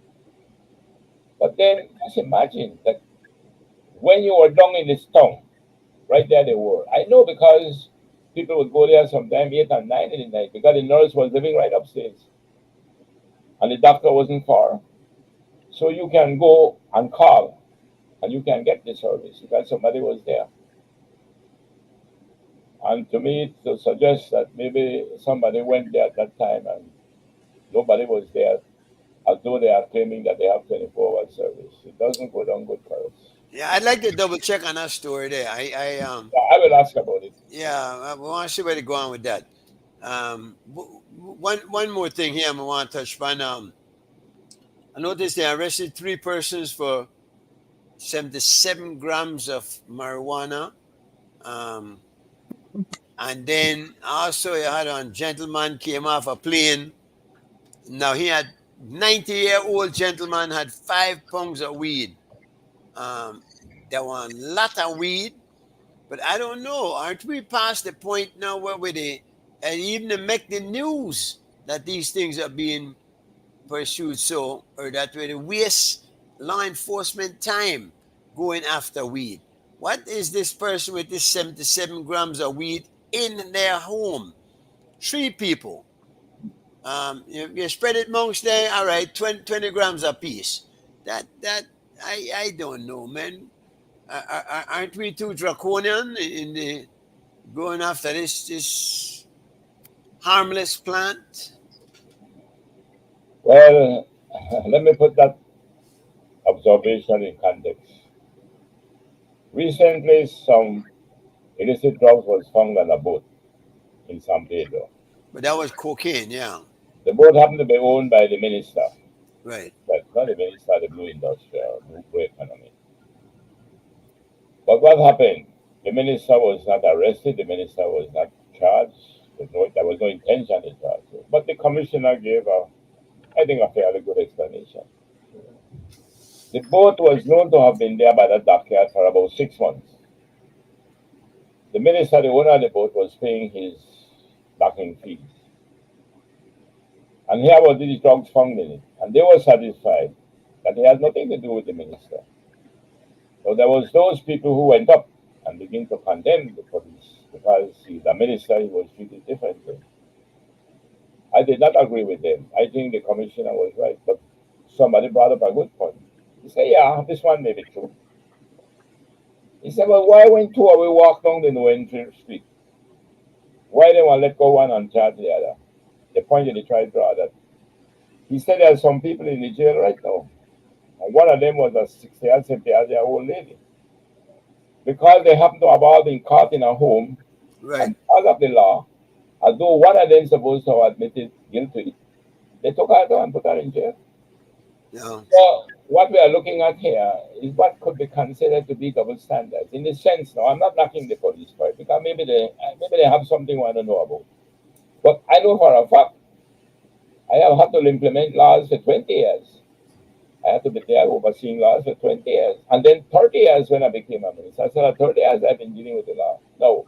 But then just imagine that when you were down in this town, right there they were. I know because people would go there sometime 8 and 9 in the night because the nurse was living right upstairs and the doctor wasn't far. So you can go and call and you can get the service because somebody was there. And to me, to suggest that maybe somebody went there at that time and nobody was there, although they are claiming that they have 24-hour service, it doesn't go down good for us. Yeah, I'd like to double check on that story there. Yeah, I will ask about it. Yeah, I want to see where to go on with that. One more thing here I want to touch upon. I noticed they arrested 3 persons for 77 grams of marijuana. Um, and then also you had a gentleman came off a plane. Now he had 90-year-old gentleman had 5 pounds of weed. Um, there were a lot of weed, but I don't know. Aren't we past the point now where we and even to make the news that these things are being pursued so, or that we waste law enforcement time going after weed? What is this person with this 77 grams of weed in their home? 3 people. You spread it amongst them, all right, 20 grams a piece. I don't know, man. Aren't we too draconian in the going after this harmless plant? Well, let me put that observation in context. Recently, some illicit drugs was found on a boat in San Pedro. But that was cocaine, yeah, The boat happened to be owned by the minister, right. but not the minister, the blue industry or blue economy. But what happened? The minister was not arrested. The minister was not charged. There was no intention to charge him. But the commissioner gave I think, a fairly good explanation. The boat was known to have been there by the dockyard for about 6 months. The minister, the owner of the boat, was paying his docking fees. And here was these drugs found in it. And they were satisfied that it had nothing to do with the minister. So there was those people who went up and began to condemn the police because he's a minister, he was treated differently. I did not agree with them. I think the commissioner was right, but somebody brought up a good point. He said, yeah, this one may be true. He said, well, why when 2 of we walk down the no entry street? Why they want to let go one and charge the other? The point that he tried to draw that. He said there are some people in the jail right now. And one of them was a 60 or 70-year-old lady because they happen to have all been caught in a home Right. and because of the law, although one of them supposed to have admitted guilty, they took her down and put her in jail. Yeah. So what we are looking at here is what could be considered to be double standards. In the sense, now I'm not knocking the police for it because maybe they have something we want to know about. But I know for a fact I have had to implement laws for 20 years. I had to be there overseeing laws for 20 years. And then 30 years when I became a minister. So 30 years I've been dealing with the law. Now,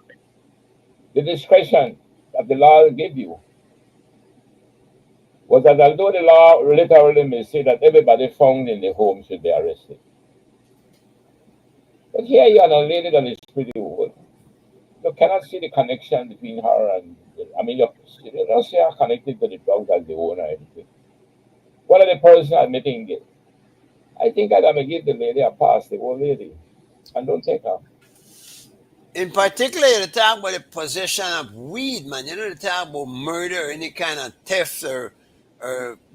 the discretion that the law give you was that although the law literally may say that everybody found in the home should be arrested. But here you are a lady that is pretty old. You cannot see the connection between her and, I mean, you don't see her connected to the drugs as the owner or anything. What are the person admitting guilt? I think I'm going to give the lady a pass, the old lady, and don't take her. In particular, you talk about the possession of weed, man. You don't talk about murder or any kind of theft or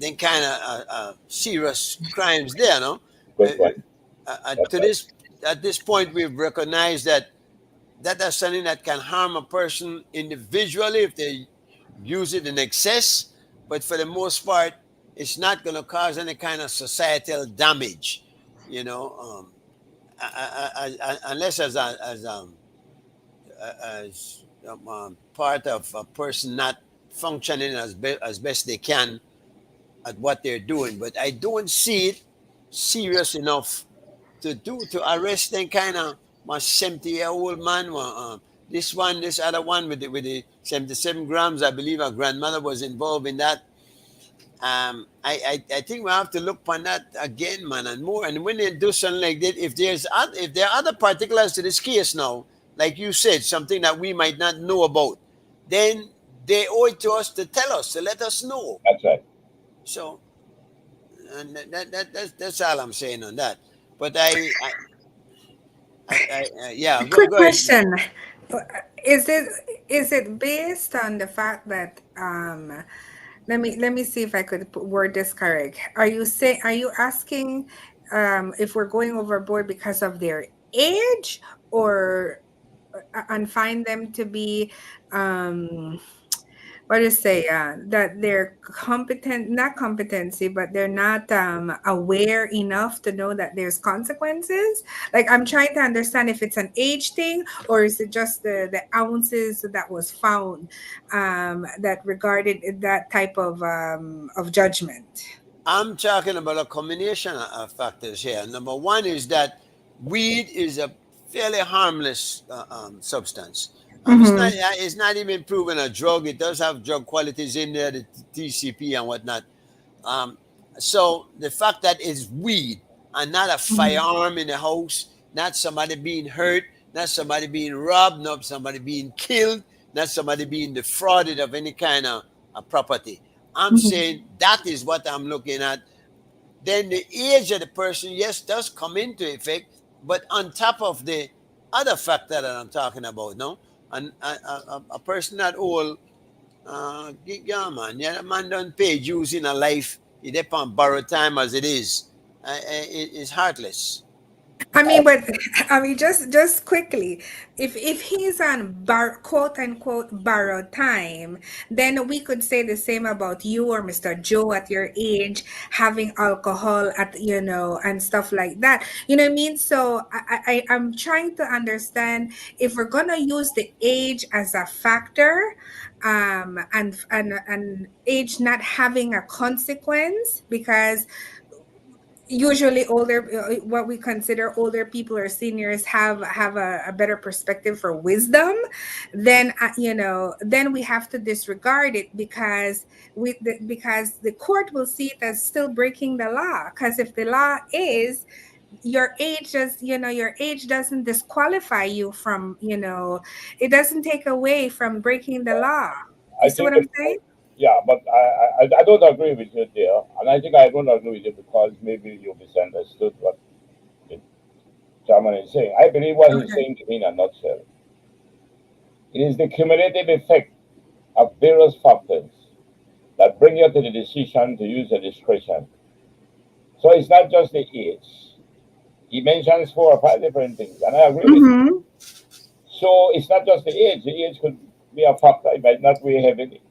any kind of serious crimes there, no? Good point. At this point, we've recognized that is something that can harm a person individually if they use it in excess, but for the most part, it's not going to cause any kind of societal damage, you know, unless as part of a person not functioning as best they can at what they're doing. But I don't see it serious enough to arrest them kind of my 70-year-old man. This other one with the 77 grams, I believe our grandmother was involved in that. I think we have to look upon that again, man, and more. And when they do something like that, if there are other particulars to this case now, like you said, something that we might not know about, then they owe it to us to tell us, to let us know. That's right. So, and that's all I'm saying on that. But yeah. Quick Go ahead. question: Is it based on the fact that let me see if I could word this correct. Are you asking if we're going overboard because of their age, or and find them to be what do you say, that they're not competency, but they're not aware enough to know that there's consequences? Like, I'm trying to understand if it's an age thing, or is it just the ounces that was found that regarded that type of judgment? I'm talking about a combination of factors here. Number one is that weed is a fairly harmless substance. It's not even proven a drug. It does have drug qualities in there, the TCP and whatnot. So the fact that it's weed and not a firearm in the house, not somebody being hurt, not somebody being robbed, not somebody being killed, not somebody being defrauded of any kind of property. I'm saying that is what I'm looking at. Then the age of the person, yes, does come into effect, but on top of the other factor that I'm talking about, no? And a person that old, man don't pay dues in a life. He depend borrowed time as it is. It's heartless. Just quickly, if he's on quote unquote borrowed time, then we could say the same about you or Mr. Joe at your age having alcohol and stuff like that. You know what I mean? So I'm trying to understand if we're gonna use the age as a factor, and age not having a consequence, because usually what we consider older people or seniors have a better perspective for wisdom, then then we have to disregard it because the court will see it as still breaking the law. Because if the law is your age doesn't disqualify you from, it doesn't take away from breaking the law. You see what I'm saying? Yeah, but I don't agree with you there, and I think I don't agree with you because maybe you misunderstood what the chairman is saying. I believe what he's saying to me in a nutshell. It is the cumulative effect of various factors that bring you to the decision to use the discretion. So it's not just the age. He mentions 4 or 5 different things, and I agree with him. Mm-hmm. So it's not just the age. The age could be a factor. It might not weigh heavily.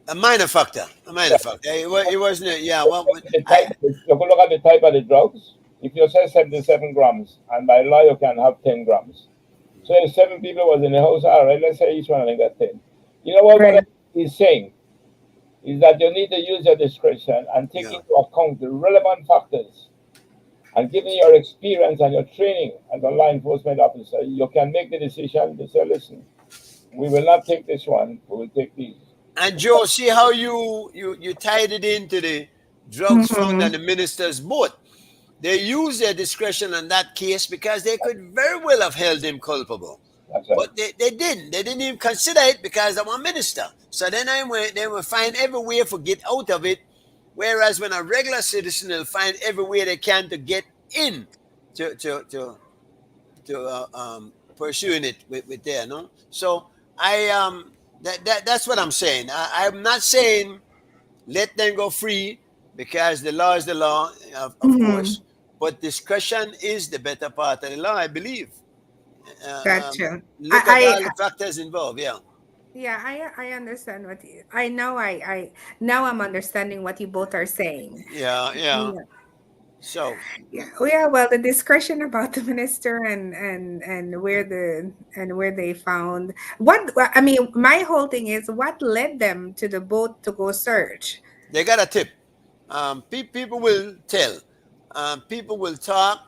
A minor factor. A minor factor. It wasn't. Yeah. Well, You could look at the type of the drugs. If you say 77 grams, and by law you can have 10 grams. So if 7 people was in the house, all right, let's say each one of them got 10. You know what Right. he's saying is that you need to use your discretion and take Yeah. into account the relevant factors. And given your experience and your training as a law enforcement officer, you can make the decision to say, listen, we will not take this one, we will take these. And Joe, see how you tied it into the drugs found on Mm-hmm. the minister's boat. They used their discretion on that case because they could very well have held him culpable. That's right. But they didn't. They didn't even consider it because I'm a minister. So then they will find every way to get out of it. Whereas when a regular citizen will find every way they can to get in to pursuing it with there, no? So that's what I'm saying. I'm not saying let them go free because the law is the law, of Mm-hmm. course. But discretion is the better part of the law, I believe. Gotcha. Look at all the factors involved. Yeah. Yeah, I understand what you, I know I now I'm understanding what you both are saying. Yeah. Yeah. So Yeah, well, the discretion about the minister and where they found what I mean. My whole thing is what led them to the boat to go search. they got a tip. People will tell. People will talk.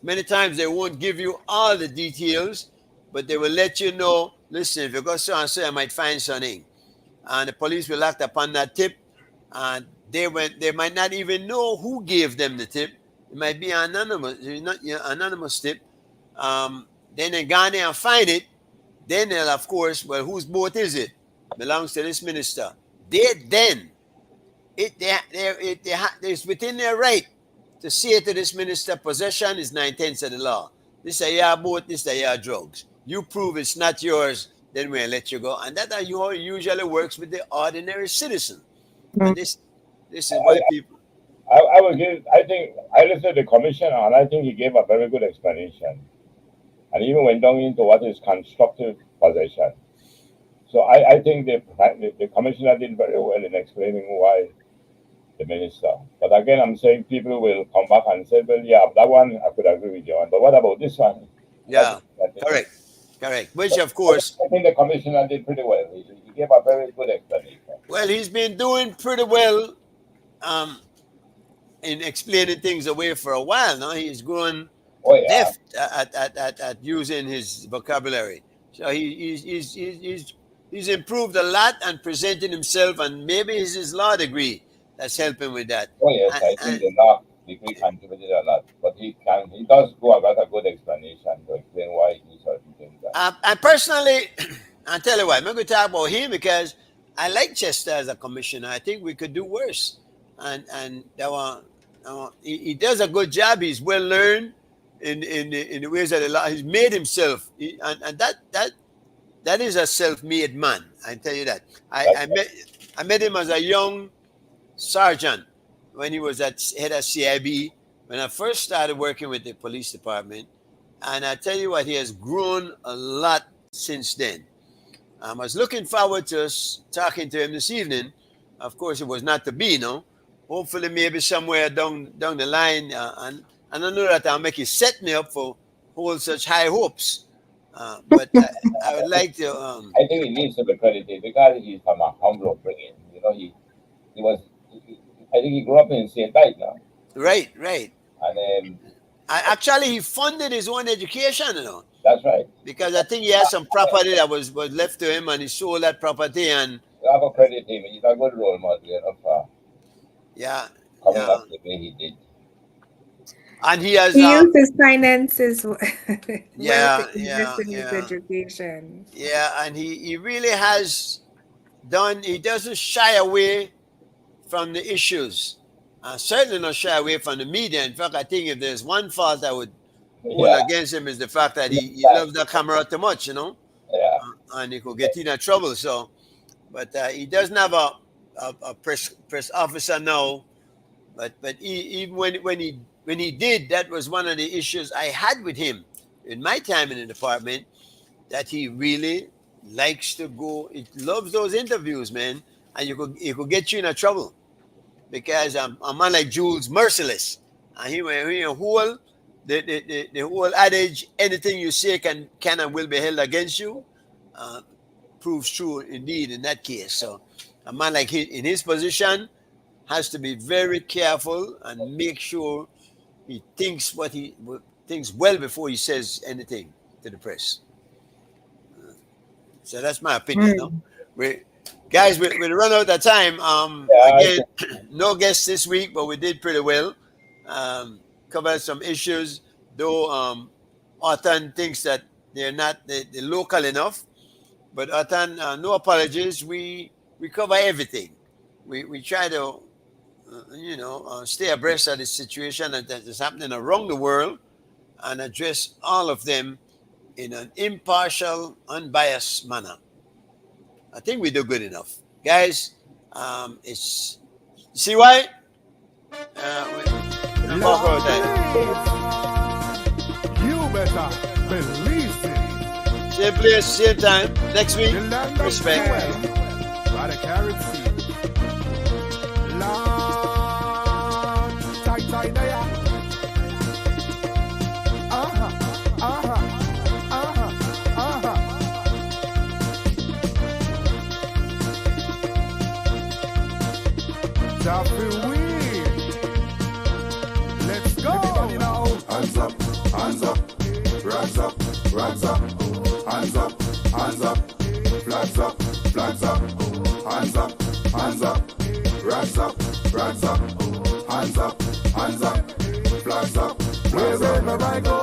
Many times they won't give you all the details, but they will let you know. Listen, if you go so and so, I might find something, and the police will act upon that tip. And they might not even know who gave them the tip. It might be anonymous, not anonymous tip. Then they go there and find it. Then they'll, of course, well, whose boat is it? Belongs to this minister. It's within their right to say to this minister, possession is 9/10 of the law. This is your boat, this is your drugs. You prove it's not yours, then we'll let you go. And that usually works with the ordinary citizen. And this is why people. I think I listened to the commissioner and I think he gave a very good explanation. And even went down into what is constructive possession. So I think the commissioner did very well in explaining why the minister. But again, I'm saying people will come back and say, well, yeah, that one I could agree with you on. But what about this one? Yeah, correct. Which, of course, I think the commissioner did pretty well. He gave a very good explanation. well, he's been doing pretty well in explaining things away for a while now. He's grown deft at using his vocabulary. So he's improved a lot and presenting himself, and maybe it's his law degree that's helping with that. Oh yes, I think the law degree contributed a lot, but he does go about a good explanation to explain why he did certain things. I personally, I'll tell you what, I'm not going to talk about him because I like Chester as a commissioner. I think we could do worse, and he does a good job. He's well learned in the ways of the law. He's made himself, and that is a self-made man. I tell you that. I met him as a young sergeant when he was at head of CIB when I first started working with the police department, and I tell you what, he has grown a lot since then. I was looking forward to us talking to him this evening. Of course, it was not to be, no. Hopefully, maybe somewhere down the line, and I know that I'll make it set me up for hold such high hopes. But I would like to. I think he needs to be credited because he's from a humble upbringing. You know, he was. I think he grew up in St. Tite now. Right. And actually, he funded his own education, you know. That's right. Because I think he had some property that was left to him, and he sold that property. And you have to credit him. He's a good role model, you know, coming up the way he did. And he has. He used his finances. Yeah. His education. Yeah, and he really has done. He doesn't shy away from the issues. Certainly not shy away from the media. In fact, I think if there's one fault I would hold against him is the fact that he loves the camera too much, you know. Yeah. And he could get in trouble. So, but he doesn't have a press officer now. But even when he when he did, that was one of the issues I had with him in my time in the department, that he really likes to go, he loves those interviews, man. And it could get you in a trouble. Because a man like Jules merciless. And he whole the whole adage, anything you say can and will be held against you, proves true indeed in that case. So a man like he in his position has to be very careful and make sure he thinks thinks well before he says anything to the press. So that's my opinion. No? Guys, we run out of time. Again, no guests this week, but we did pretty well. Covered some issues, though Artan thinks that they're local enough. But Artan, no apologies. We cover everything. We try to, stay abreast of the situation that is happening around the world and address all of them in an impartial, unbiased manner. I think we do good enough. Guys, it's... See why? You better believe it. Same place, same time. Next week. Respect. Gotta carry seed. Lord, tight there. Let's go. Everybody now. Hands up, rags up, hands up, flags up, hands up, rags up, rags up, hands up, flags up. Wherever I go,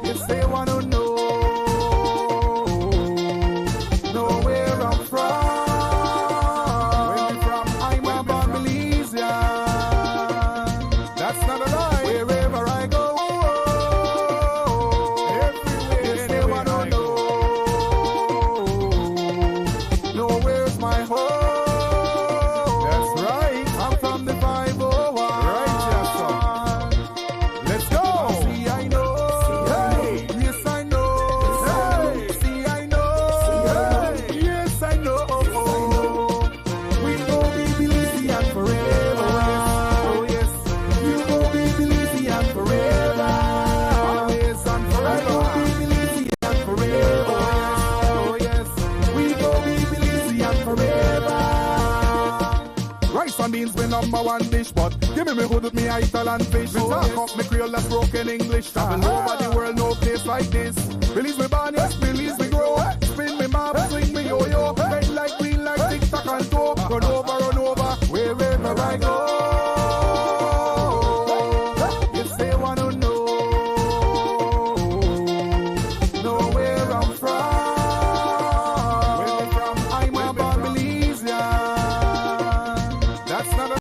if they wanna know where I'm from. Number one dish, but give me hood with me ital and fish. Me talk up me Creole that's broken English. Travel over the world, no place like this.